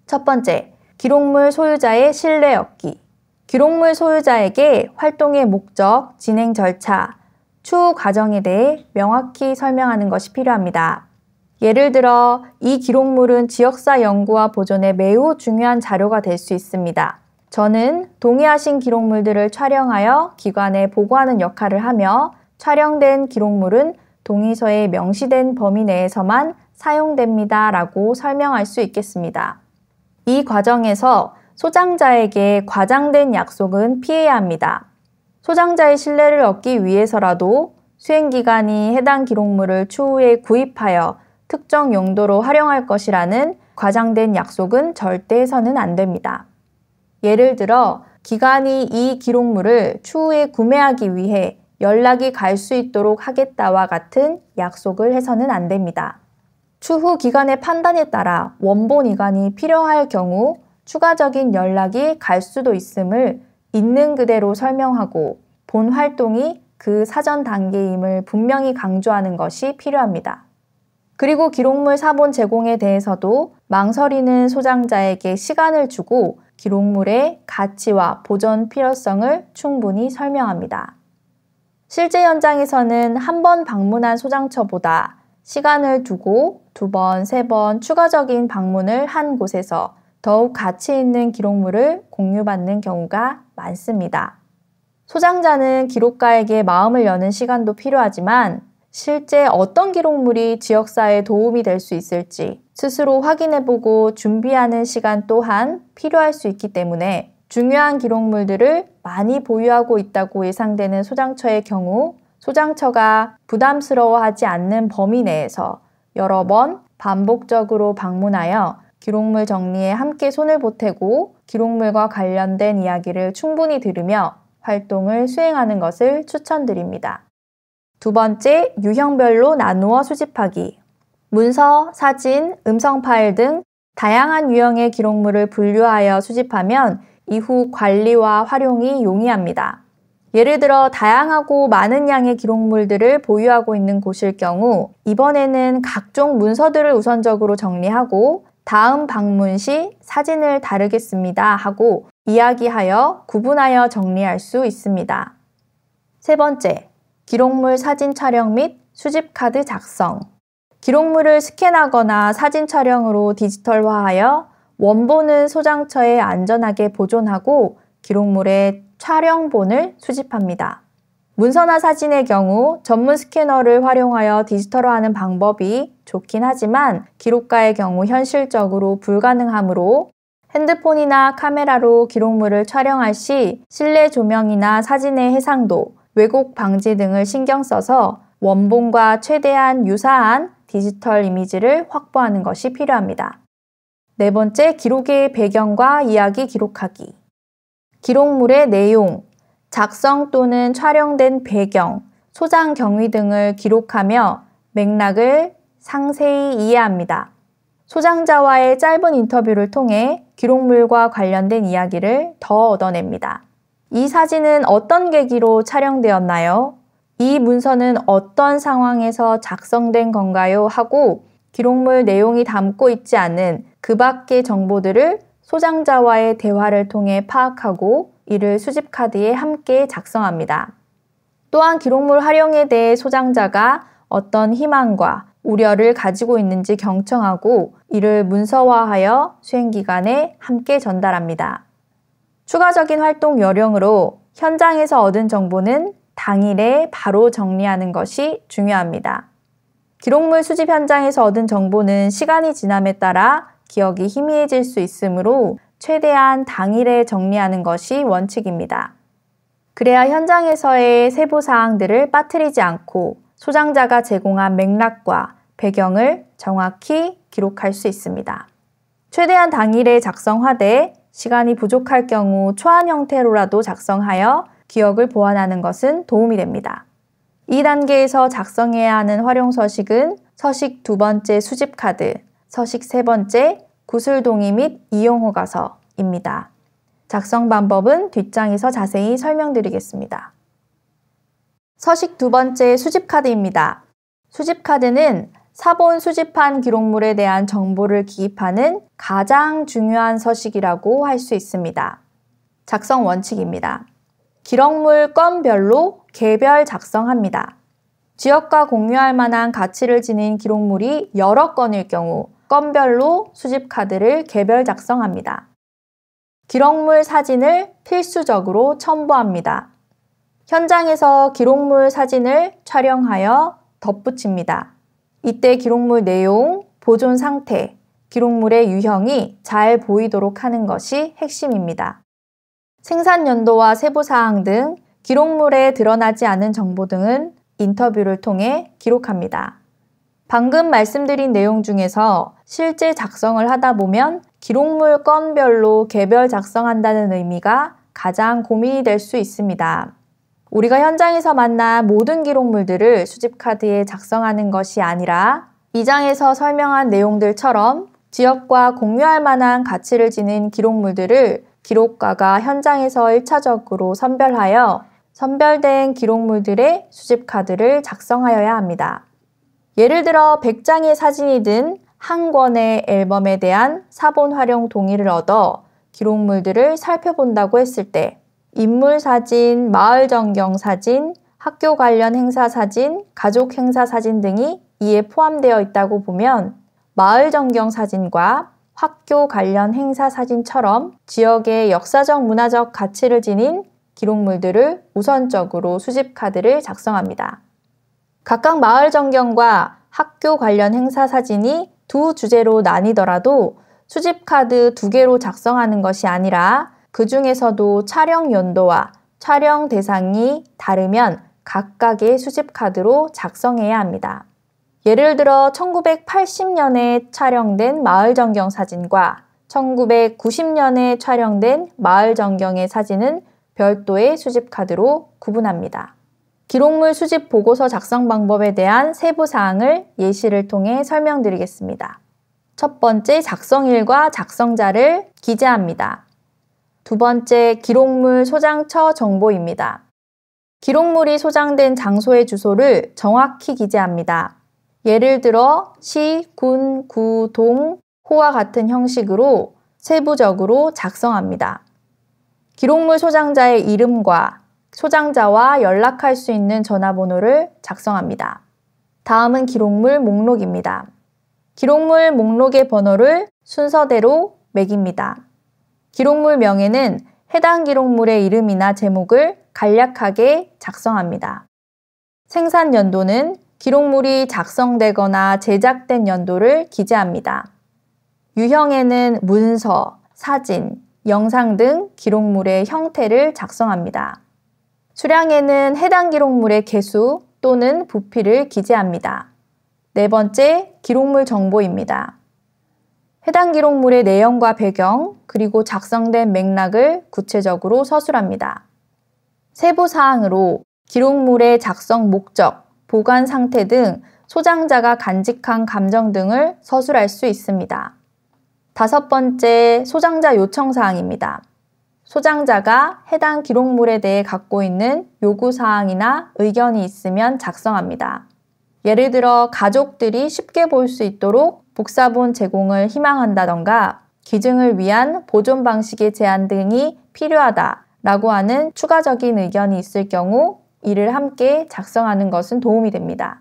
첫 번째, 기록물 소유자의 신뢰 얻기. 기록물 소유자에게 활동의 목적, 진행 절차, 추후 과정에 대해 명확히 설명하는 것이 필요합니다. 예를 들어 이 기록물은 지역사 연구와 보존에 매우 중요한 자료가 될 수 있습니다. 저는 동의하신 기록물들을 촬영하여 기관에 보고하는 역할을 하며 촬영된 기록물은 동의서에 명시된 범위 내에서만 사용됩니다 라고 설명할 수 있겠습니다. 이 과정에서 소장자에게 과장된 약속은 피해야 합니다. 소장자의 신뢰를 얻기 위해서라도 수행기관이 해당 기록물을 추후에 구입하여 특정 용도로 활용할 것이라는 과장된 약속은 절대 해서는 안 됩니다. 예를 들어 기관이 이 기록물을 추후에 구매하기 위해 연락이 갈 수 있도록 하겠다와 같은 약속을 해서는 안 됩니다. 추후 기관의 판단에 따라 원본 이관이 필요할 경우 추가적인 연락이 갈 수도 있음을 있는 그대로 설명하고 본 활동이 그 사전 단계임을 분명히 강조하는 것이 필요합니다. 그리고 기록물 사본 제공에 대해서도 망설이는 소장자에게 시간을 주고 기록물의 가치와 보존 필요성을 충분히 설명합니다. 실제 현장에서는 한 번 방문한 소장처보다 시간을 두고 2번, 3번 추가적인 방문을 한 곳에서 더욱 가치 있는 기록물을 공유받는 경우가 많습니다. 소장자는 기록가에게 마음을 여는 시간도 필요하지만 실제 어떤 기록물이 지역사회에 도움이 될 수 있을지 스스로 확인해보고 준비하는 시간 또한 필요할 수 있기 때문에 중요한 기록물들을 많이 보유하고 있다고 예상되는 소장처의 경우 소장처가 부담스러워하지 않는 범위 내에서 여러 번 반복적으로 방문하여 기록물 정리에 함께 손을 보태고 기록물과 관련된 이야기를 충분히 들으며 활동을 수행하는 것을 추천드립니다. 두 번째, 유형별로 나누어 수집하기. 문서, 사진, 음성 파일 등 다양한 유형의 기록물을 분류하여 수집하면 이후 관리와 활용이 용이합니다. 예를 들어 다양하고 많은 양의 기록물들을 보유하고 있는 곳일 경우 이번에는 각종 문서들을 우선적으로 정리하고 다음 방문 시 사진을 다루겠습니다 하고 이야기하여 구분하여 정리할 수 있습니다. 세 번째, 기록물 사진 촬영 및 수집카드 작성. 기록물을 스캔하거나 사진 촬영으로 디지털화하여 원본은 소장처에 안전하게 보존하고 기록물의 촬영본을 수집합니다. 문서나 사진의 경우 전문 스캐너를 활용하여 디지털화하는 방법이 좋긴 하지만 기록가의 경우 현실적으로 불가능하므로 핸드폰이나 카메라로 기록물을 촬영할 시 실내 조명이나 사진의 해상도, 왜곡 방지 등을 신경 써서 원본과 최대한 유사한 디지털 이미지를 확보하는 것이 필요합니다. 네 번째, 기록의 배경과 이야기 기록하기. 기록물의 내용, 작성 또는 촬영된 배경, 소장 경위 등을 기록하며 맥락을 상세히 이해합니다. 소장자와의 짧은 인터뷰를 통해 기록물과 관련된 이야기를 더 얻어냅니다. 이 사진은 어떤 계기로 촬영되었나요? 이 문서는 어떤 상황에서 작성된 건가요? 하고 기록물 내용이 담고 있지 않은 그 밖의 정보들을 소장자와의 대화를 통해 파악하고 이를 수집카드에 함께 작성합니다. 또한 기록물 활용에 대해 소장자가 어떤 희망과 우려를 가지고 있는지 경청하고 이를 문서화하여 수행기간에 함께 전달합니다. 추가적인 활동 요령으로 현장에서 얻은 정보는 당일에 바로 정리하는 것이 중요합니다. 기록물 수집 현장에서 얻은 정보는 시간이 지남에 따라 기억이 희미해질 수 있으므로 최대한 당일에 정리하는 것이 원칙입니다. 그래야 현장에서의 세부 사항들을 빠뜨리지 않고 소장자가 제공한 맥락과 배경을 정확히 기록할 수 있습니다. 최대한 당일에 작성하되 시간이 부족할 경우 초안 형태로라도 작성하여 기억을 보완하는 것은 도움이 됩니다. 이 단계에서 작성해야 하는 활용 서식은 서식 두 번째 수집카드, 서식 세 번째 구슬동의 및 이용허가서입니다. 작성 방법은 뒷장에서 자세히 설명드리겠습니다. 서식 두 번째 수집카드입니다. 수집카드는 사본 수집한 기록물에 대한 정보를 기입하는 가장 중요한 서식이라고 할 수 있습니다. 작성 원칙입니다. 기록물 건별로 개별 작성합니다. 지역과 공유할 만한 가치를 지닌 기록물이 여러 건일 경우 건별로 수집카드를 개별 작성합니다. 기록물 사진을 필수적으로 첨부합니다. 현장에서 기록물 사진을 촬영하여 덧붙입니다. 이때 기록물 내용, 보존 상태, 기록물의 유형이 잘 보이도록 하는 것이 핵심입니다. 생산 연도와 세부 사항 등 기록물에 드러나지 않은 정보 등은 인터뷰를 통해 기록합니다. 방금 말씀드린 내용 중에서 실제 작성을 하다 보면 기록물 건별로 개별 작성한다는 의미가 가장 고민이 될 수 있습니다. 우리가 현장에서 만난 모든 기록물들을 수집카드에 작성하는 것이 아니라 이 장에서 설명한 내용들처럼 지역과 공유할 만한 가치를 지닌 기록물들을 기록가가 현장에서 1차적으로 선별하여 선별된 기록물들의 수집카드를 작성하여야 합니다. 예를 들어 100장의 사진이 든 한 권의 앨범에 대한 사본 활용 동의를 얻어 기록물들을 살펴본다고 했을 때 인물 사진, 마을 전경 사진, 학교 관련 행사 사진, 가족 행사 사진 등이 이에 포함되어 있다고 보면 마을 전경 사진과 학교 관련 행사 사진처럼 지역의 역사적 문화적 가치를 지닌 기록물들을 우선적으로 수집카드를 작성합니다. 각각 마을 전경과 학교 관련 행사 사진이 두 주제로 나뉘더라도 수집카드 2개로 작성하는 것이 아니라 그 중에서도 촬영 연도와 촬영 대상이 다르면 각각의 수집카드로 작성해야 합니다. 예를 들어 1980년에 촬영된 마을 전경 사진과 1990년에 촬영된 마을 전경의 사진은 별도의 수집카드로 구분합니다. 기록물 수집 보고서 작성 방법에 대한 세부 사항을 예시를 통해 설명드리겠습니다. 첫 번째, 작성일과 작성자를 기재합니다. 두 번째, 기록물 소장처 정보입니다. 기록물이 소장된 장소의 주소를 정확히 기재합니다. 예를 들어 시, 군, 구, 동, 호와 같은 형식으로 세부적으로 작성합니다. 기록물 소장자의 이름과 소장자와 연락할 수 있는 전화번호를 작성합니다. 다음은 기록물 목록입니다. 기록물 목록의 번호를 순서대로 매깁니다. 기록물 명에는 해당 기록물의 이름이나 제목을 간략하게 작성합니다. 생산 연도는 기록물이 작성되거나 제작된 연도를 기재합니다. 유형에는 문서, 사진, 영상 등 기록물의 형태를 작성합니다. 수량에는 해당 기록물의 개수 또는 부피를 기재합니다. 네 번째, 기록물 정보입니다. 해당 기록물의 내용과 배경, 그리고 작성된 맥락을 구체적으로 서술합니다. 세부 사항으로 기록물의 작성 목적, 보관 상태 등 소장자가 간직한 감정 등을 서술할 수 있습니다. 다섯 번째, 소장자 요청 사항입니다. 소장자가 해당 기록물에 대해 갖고 있는 요구 사항이나 의견이 있으면 작성합니다. 예를 들어 가족들이 쉽게 볼 수 있도록 복사본 제공을 희망한다던가 기증을 위한 보존 방식의 제한 등이 필요하다라고 하는 추가적인 의견이 있을 경우 이를 함께 작성하는 것은 도움이 됩니다.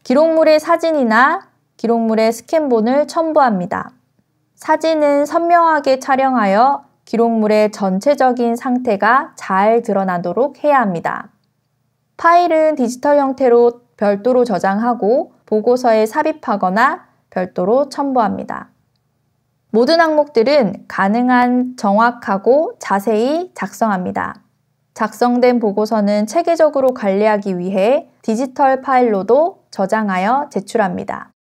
기록물의 사진이나 기록물의 스캔본을 첨부합니다. 사진은 선명하게 촬영하여 기록물의 전체적인 상태가 잘 드러나도록 해야 합니다. 파일은 디지털 형태로 별도로 저장하고 보고서에 삽입하거나 별도로 첨부합니다. 모든 항목들은 가능한 정확하고 자세히 작성합니다. 작성된 보고서는 체계적으로 관리하기 위해 디지털 파일로도 저장하여 제출합니다.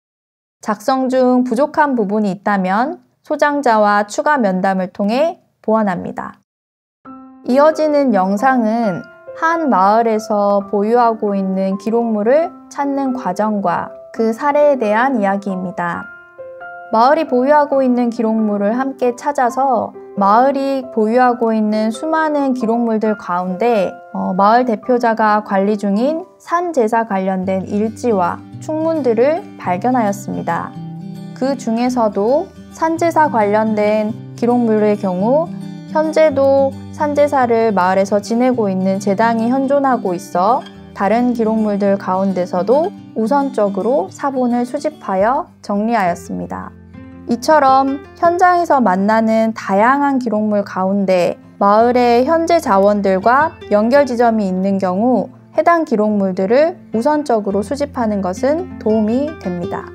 작성 중 부족한 부분이 있다면 소장자와 추가 면담을 통해 보완합니다. 이어지는 영상은 한 마을에서 보유하고 있는 기록물을 찾는 과정과 그 사례에 대한 이야기입니다. 마을이 보유하고 있는 기록물을 함께 찾아서 마을이 보유하고 있는 수많은 기록물들 가운데 마을 대표자가 관리 중인 산제사 관련된 일지와 축문들을 발견하였습니다. 그 중에서도 산제사 관련된 기록물의 경우 현재도 산제사를 마을에서 지내고 있는 제당이 현존하고 있어 다른 기록물들 가운데서도 우선적으로 사본을 수집하여 정리하였습니다. 이처럼 현장에서 만나는 다양한 기록물 가운데 마을의 현재 자원들과 연결 지점이 있는 경우 해당 기록물들을 우선적으로 수집하는 것은 도움이 됩니다.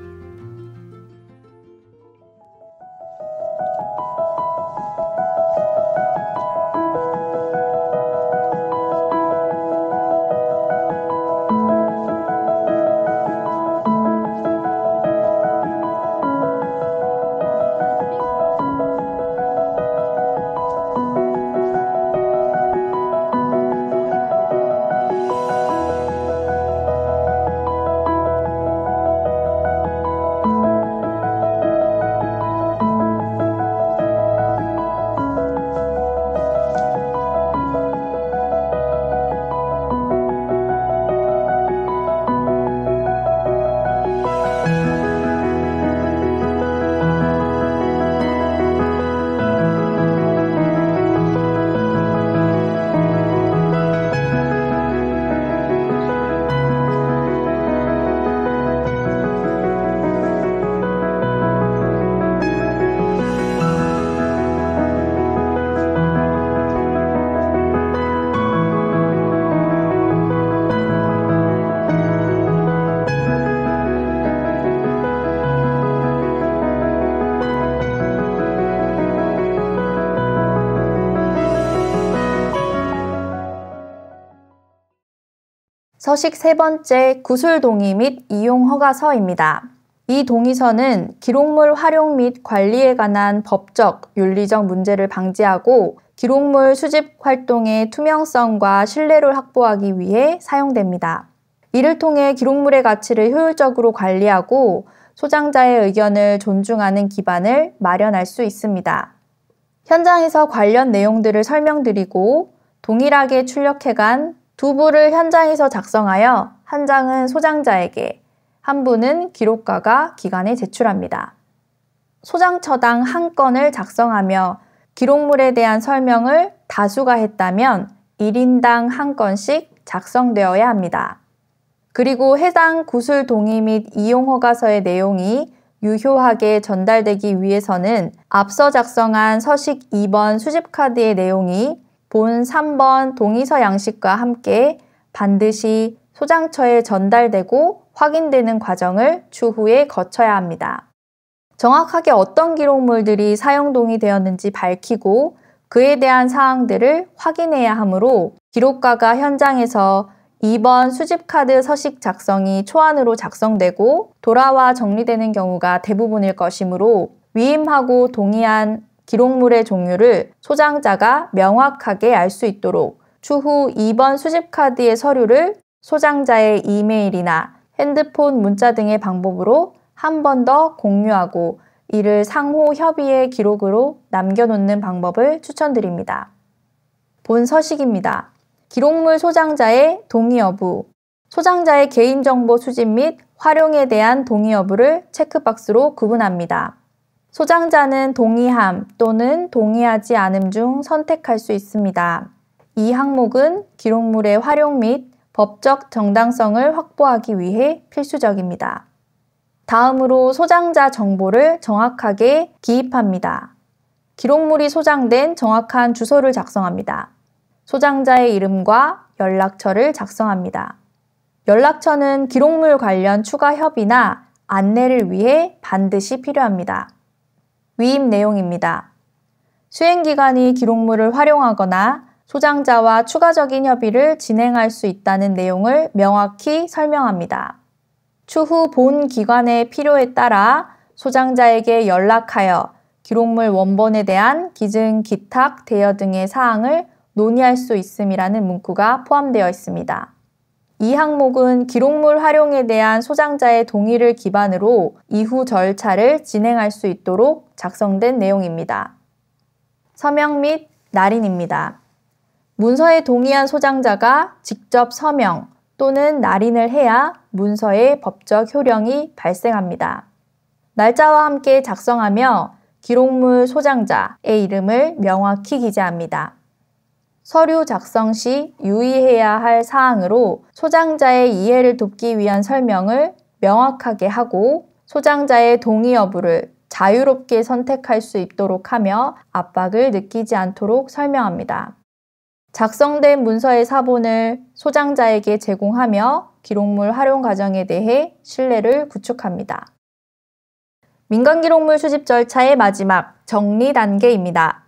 서식 세 번째, 구술 동의 및 이용 허가서입니다. 이 동의서는 기록물 활용 및 관리에 관한 법적, 윤리적 문제를 방지하고 기록물 수집 활동의 투명성과 신뢰를 확보하기 위해 사용됩니다. 이를 통해 기록물의 가치를 효율적으로 관리하고 소장자의 의견을 존중하는 기반을 마련할 수 있습니다. 현장에서 관련 내용들을 설명드리고 동일하게 출력해간 두 부를 현장에서 작성하여 한 장은 소장자에게, 한 부는 기록가가 기관에 제출합니다. 소장처당 한 건을 작성하며 기록물에 대한 설명을 다수가 했다면 1인당 한 건씩 작성되어야 합니다. 그리고 해당 구술 동의 및 이용 허가서의 내용이 유효하게 전달되기 위해서는 앞서 작성한 서식 2번 수집카드의 내용이 본 3번 동의서 양식과 함께 반드시 소장처에 전달되고 확인되는 과정을 추후에 거쳐야 합니다. 정확하게 어떤 기록물들이 사용 동의되었는지 밝히고 그에 대한 사항들을 확인해야 하므로 기록가가 현장에서 2번 수집카드 서식 작성이 초안으로 작성되고 돌아와 정리되는 경우가 대부분일 것이므로 위임하고 동의한 기록물의 종류를 소장자가 명확하게 알 수 있도록 추후 2번 수집카드의 서류를 소장자의 이메일이나 핸드폰 문자 등의 방법으로 한 번 더 공유하고 이를 상호 협의의 기록으로 남겨놓는 방법을 추천드립니다. 본 서식입니다. 기록물 소장자의 동의 여부, 소장자의 개인정보 수집 및 활용에 대한 동의 여부를 체크박스로 구분합니다. 소장자는 동의함 또는 동의하지 않음 중 선택할 수 있습니다. 이 항목은 기록물의 활용 및 법적 정당성을 확보하기 위해 필수적입니다. 다음으로 소장자 정보를 정확하게 기입합니다. 기록물이 소장된 정확한 주소를 작성합니다. 소장자의 이름과 연락처를 작성합니다. 연락처는 기록물 관련 추가 협의나 안내를 위해 반드시 필요합니다. 위임 내용입니다. 수행기관이 기록물을 활용하거나 소장자와 추가적인 협의를 진행할 수 있다는 내용을 명확히 설명합니다. 추후 본 기관의 필요에 따라 소장자에게 연락하여 기록물 원본에 대한 기증, 기탁, 대여 등의 사항을 논의할 수 있음이라는 문구가 포함되어 있습니다. 이 항목은 기록물 활용에 대한 소장자의 동의를 기반으로 이후 절차를 진행할 수 있도록 작성된 내용입니다. 서명 및 날인입니다. 문서에 동의한 소장자가 직접 서명 또는 날인을 해야 문서의 법적 효력이 발생합니다. 날짜와 함께 작성하며 기록물 소장자의 이름을 명확히 기재합니다. 서류 작성 시 유의해야 할 사항으로 소장자의 이해를 돕기 위한 설명을 명확하게 하고 소장자의 동의 여부를 자유롭게 선택할 수 있도록 하며 압박을 느끼지 않도록 설명합니다. 작성된 문서의 사본을 소장자에게 제공하며 기록물 활용 과정에 대해 신뢰를 구축합니다. 민간기록물 수집 절차의 마지막 정리 단계입니다.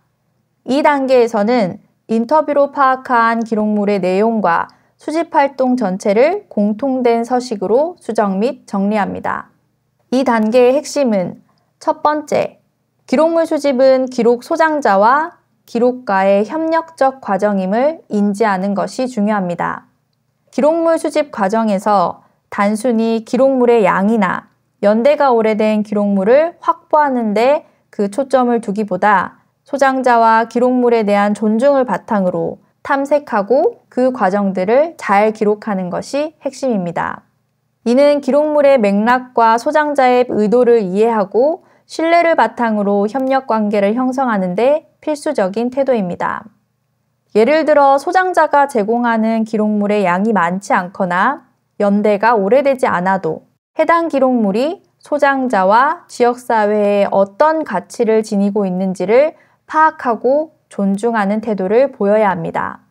이 단계에서는 인터뷰로 파악한 기록물의 내용과 수집활동 전체를 공통된 서식으로 수정 및 정리합니다. 이 단계의 핵심은 첫 번째, 기록물 수집은 기록 소장자와 기록가의 협력적 과정임을 인지하는 것이 중요합니다. 기록물 수집 과정에서 단순히 기록물의 양이나 연대가 오래된 기록물을 확보하는 데 그 초점을 두기보다 소장자와 기록물에 대한 존중을 바탕으로 탐색하고 그 과정들을 잘 기록하는 것이 핵심입니다. 이는 기록물의 맥락과 소장자의 의도를 이해하고 신뢰를 바탕으로 협력 관계를 형성하는 데 필수적인 태도입니다. 예를 들어 소장자가 제공하는 기록물의 양이 많지 않거나 연대가 오래되지 않아도 해당 기록물이 소장자와 지역사회에 어떤 가치를 지니고 있는지를 파악하고 존중하는 태도를 보여야 합니다.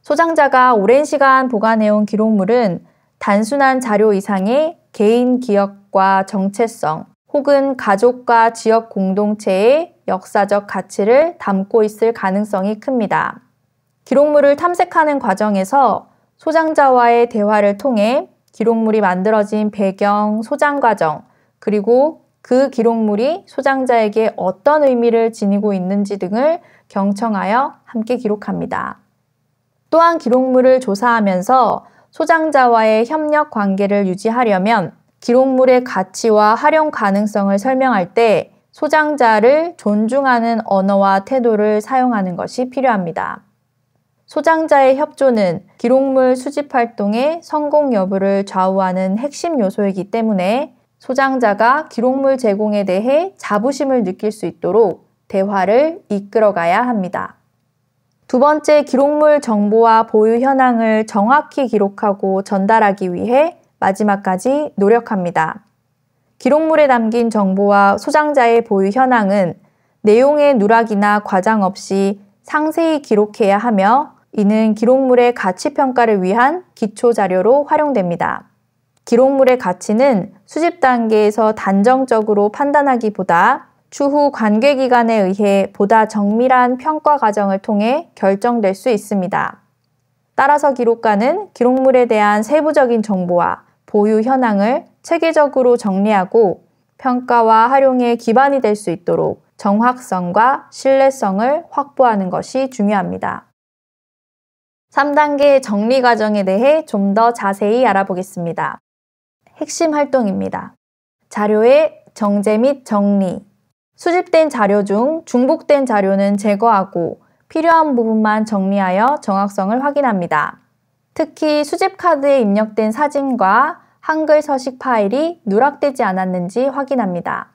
소장자가 오랜 시간 보관해온 기록물은 단순한 자료 이상의 개인 기억과 정체성 혹은 가족과 지역 공동체의 역사적 가치를 담고 있을 가능성이 큽니다. 기록물을 탐색하는 과정에서 소장자와의 대화를 통해 기록물이 만들어진 배경, 소장 과정, 그리고 그 기록물이 소장자에게 어떤 의미를 지니고 있는지 등을 경청하여 함께 기록합니다. 또한 기록물을 조사하면서 소장자와의 협력 관계를 유지하려면 기록물의 가치와 활용 가능성을 설명할 때 소장자를 존중하는 언어와 태도를 사용하는 것이 필요합니다. 소장자의 협조는 기록물 수집 활동의 성공 여부를 좌우하는 핵심 요소이기 때문에 소장자가 기록물 제공에 대해 자부심을 느낄 수 있도록 대화를 이끌어가야 합니다. 두 번째, 기록물 정보와 보유 현황을 정확히 기록하고 전달하기 위해 마지막까지 노력합니다. 기록물에 담긴 정보와 소장자의 보유 현황은 내용의 누락이나 과장 없이 상세히 기록해야 하며 이는 기록물의 가치 평가를 위한 기초 자료로 활용됩니다. 기록물의 가치는 수집 단계에서 단정적으로 판단하기보다 추후 관계기관에 의해 보다 정밀한 평가 과정을 통해 결정될 수 있습니다. 따라서 기록가는 기록물에 대한 세부적인 정보와 보유 현황을 체계적으로 정리하고 평가와 활용의 기반이 될 수 있도록 정확성과 신뢰성을 확보하는 것이 중요합니다. 3단계 정리 과정에 대해 좀 더 자세히 알아보겠습니다. 핵심 활동입니다. 자료의 정제 및 정리. 수집된 자료 중 중복된 자료는 제거하고 필요한 부분만 정리하여 정확성을 확인합니다. 특히 수집 카드에 입력된 사진과 한글 서식 파일이 누락되지 않았는지 확인합니다.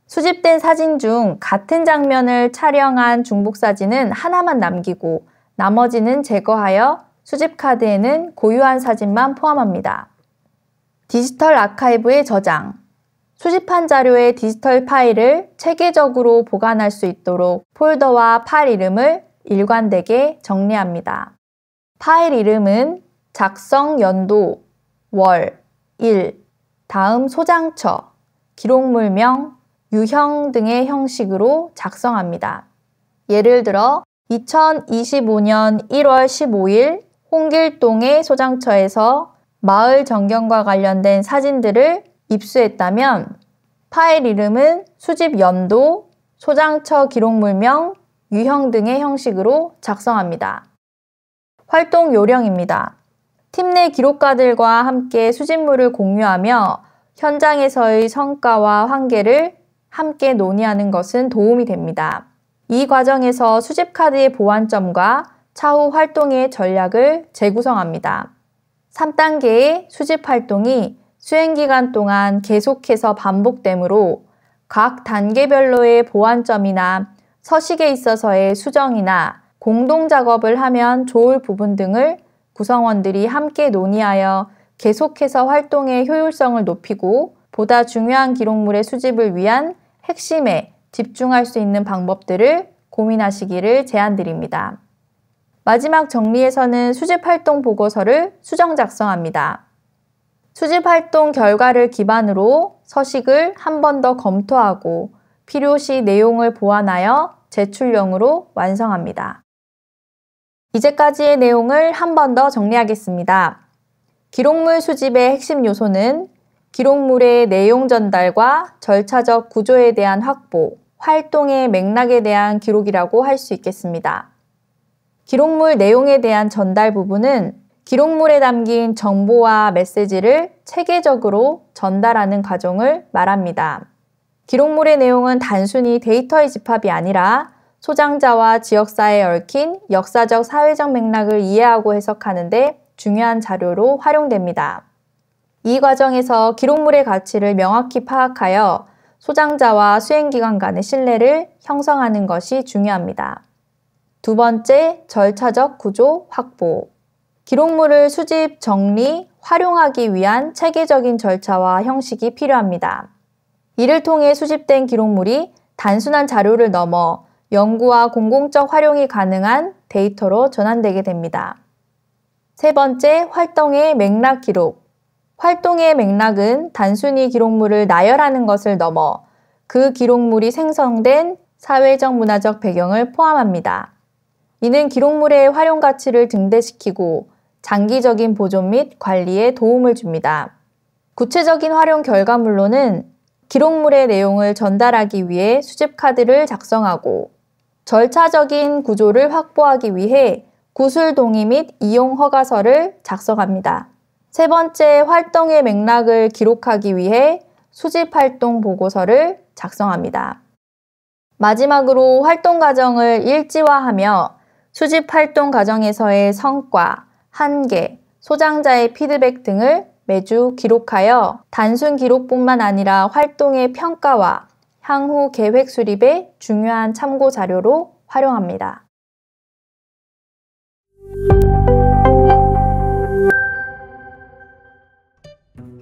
수집된 사진 중 같은 장면을 촬영한 중복 사진은 하나만 남기고 나머지는 제거하여 수집 카드에는 고유한 사진만 포함합니다. 디지털 아카이브의 저장. 수집한 자료의 디지털 파일을 체계적으로 보관할 수 있도록 폴더와 파일 이름을 일관되게 정리합니다. 파일 이름은 작성 연도, 월, 일, 다음 소장처, 기록물명, 유형 등의 형식으로 작성합니다. 예를 들어 2025년 1월 15일 홍길동의 소장처에서 마을 전경과 관련된 사진들을 입수했다면 파일 이름은 수집 연도, 소장처 기록물명, 유형 등의 형식으로 작성합니다. 활동 요령입니다. 팀 내 기록가들과 함께 수집물을 공유하며 현장에서의 성과와 한계를 함께 논의하는 것은 도움이 됩니다. 이 과정에서 수집 카드의 보완점과 차후 활동의 전략을 재구성합니다. 3단계의 수집 활동이 수행기간 동안 계속해서 반복되므로 각 단계별로의 보완점이나 서식에 있어서의 수정이나 공동작업을 하면 좋을 부분 등을 구성원들이 함께 논의하여 계속해서 활동의 효율성을 높이고 보다 중요한 기록물의 수집을 위한 핵심에 집중할 수 있는 방법들을 고민하시기를 제안드립니다. 마지막 정리에서는 수집활동 보고서를 수정 작성합니다. 수집활동 결과를 기반으로 서식을 한 번 더 검토하고 필요시 내용을 보완하여 제출용으로 완성합니다. 이제까지의 내용을 한 번 더 정리하겠습니다. 기록물 수집의 핵심 요소는 기록물의 내용 전달과 절차적 구조에 대한 확보, 활동의 맥락에 대한 기록이라고 할 수 있겠습니다. 기록물 내용에 대한 전달 부분은 기록물에 담긴 정보와 메시지를 체계적으로 전달하는 과정을 말합니다. 기록물의 내용은 단순히 데이터의 집합이 아니라 소장자와 지역사회에 얽힌 역사적 사회적 맥락을 이해하고 해석하는 데 중요한 자료로 활용됩니다. 이 과정에서 기록물의 가치를 명확히 파악하여 소장자와 수행기관 간의 신뢰를 형성하는 것이 중요합니다. 두 번째, 절차적 구조 확보. 기록물을 수집, 정리, 활용하기 위한 체계적인 절차와 형식이 필요합니다. 이를 통해 수집된 기록물이 단순한 자료를 넘어 연구와 공공적 활용이 가능한 데이터로 전환되게 됩니다. 세 번째, 활동의 맥락 기록. 활동의 맥락은 단순히 기록물을 나열하는 것을 넘어 그 기록물이 생성된 사회적 문화적 배경을 포함합니다. 이는 기록물의 활용 가치를 등대시키고 장기적인 보존 및 관리에 도움을 줍니다. 구체적인 활용 결과물로는 기록물의 내용을 전달하기 위해 수집 카드를 작성하고 절차적인 구조를 확보하기 위해 구술 동의 및 이용 허가서를 작성합니다. 세 번째, 활동의 맥락을 기록하기 위해 수집 활동 보고서를 작성합니다. 마지막으로 활동 과정을 일지화하며 수집 활동 과정에서의 성과, 한계, 소장자의 피드백 등을 매주 기록하여 단순 기록뿐만 아니라 활동의 평가와 향후 계획 수립에 중요한 참고 자료로 활용합니다.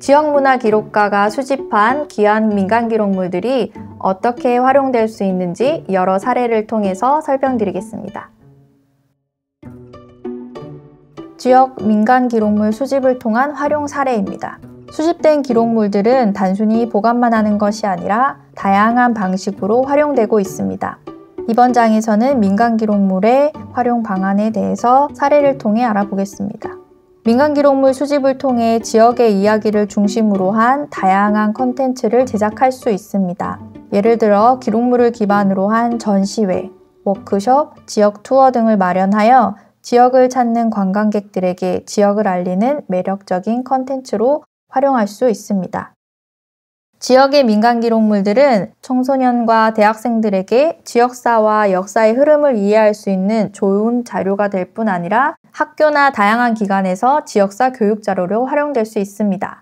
지역문화 기록가가 수집한 귀한 민간 기록물들이 어떻게 활용될 수 있는지 여러 사례를 통해서 설명드리겠습니다. 지역 민간 기록물 수집을 통한 활용 사례입니다. 수집된 기록물들은 단순히 보관만 하는 것이 아니라 다양한 방식으로 활용되고 있습니다. 이번 장에서는 민간 기록물의 활용 방안에 대해서 사례를 통해 알아보겠습니다. 민간 기록물 수집을 통해 지역의 이야기를 중심으로 한 다양한 콘텐츠를 제작할 수 있습니다. 예를 들어 기록물을 기반으로 한 전시회, 워크숍, 지역 투어 등을 마련하여 지역을 찾는 관광객들에게 지역을 알리는 매력적인 콘텐츠로 활용할 수 있습니다. 지역의 민간 기록물들은 청소년과 대학생들에게 지역사와 역사의 흐름을 이해할 수 있는 좋은 자료가 될 뿐 아니라 학교나 다양한 기관에서 지역사 교육 자료로 활용될 수 있습니다.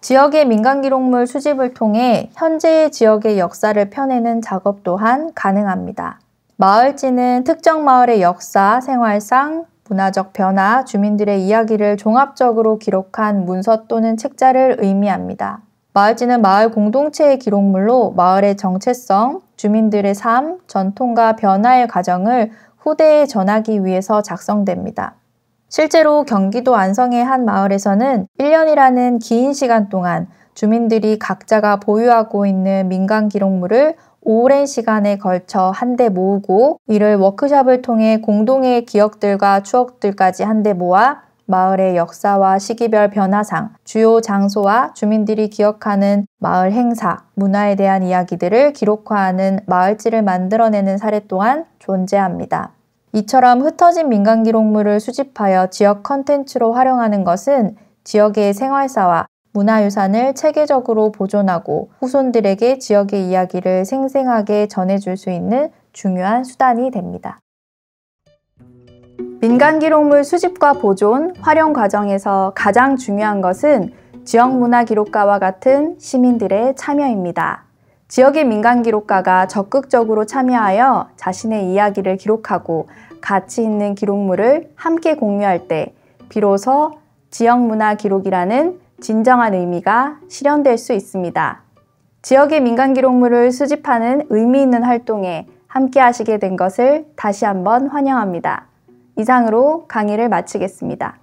지역의 민간 기록물 수집을 통해 현재의 지역의 역사를 펴내는 작업 또한 가능합니다. 마을지는 특정 마을의 역사, 생활상, 문화적 변화, 주민들의 이야기를 종합적으로 기록한 문서 또는 책자를 의미합니다. 마을지는 마을 공동체의 기록물로 마을의 정체성, 주민들의 삶, 전통과 변화의 과정을 후대에 전하기 위해서 작성됩니다. 실제로 경기도 안성의 한 마을에서는 1년이라는 긴 시간 동안 주민들이 각자가 보유하고 있는 민간 기록물을 오랜 시간에 걸쳐 한데 모으고 이를 워크숍을 통해 공동의 기억들과 추억들까지 한데 모아 마을의 역사와 시기별 변화상, 주요 장소와 주민들이 기억하는 마을 행사, 문화에 대한 이야기들을 기록화하는 마을지를 만들어내는 사례 또한 존재합니다. 이처럼 흩어진 민간 기록물을 수집하여 지역 컨텐츠로 활용하는 것은 지역의 생활사와 문화유산을 체계적으로 보존하고 후손들에게 지역의 이야기를 생생하게 전해줄 수 있는 중요한 수단이 됩니다. 민간 기록물 수집과 보존, 활용 과정에서 가장 중요한 것은 지역문화 기록가와 같은 시민들의 참여입니다. 지역의 민간 기록가가 적극적으로 참여하여 자신의 이야기를 기록하고 가치 있는 기록물을 함께 공유할 때 비로소 지역문화 기록이라는 진정한 의미가 실현될 수 있습니다. 지역의 민간 기록물을 수집하는 의미 있는 활동에 함께 하시게 된 것을 다시 한번 환영합니다. 이상으로 강의를 마치겠습니다.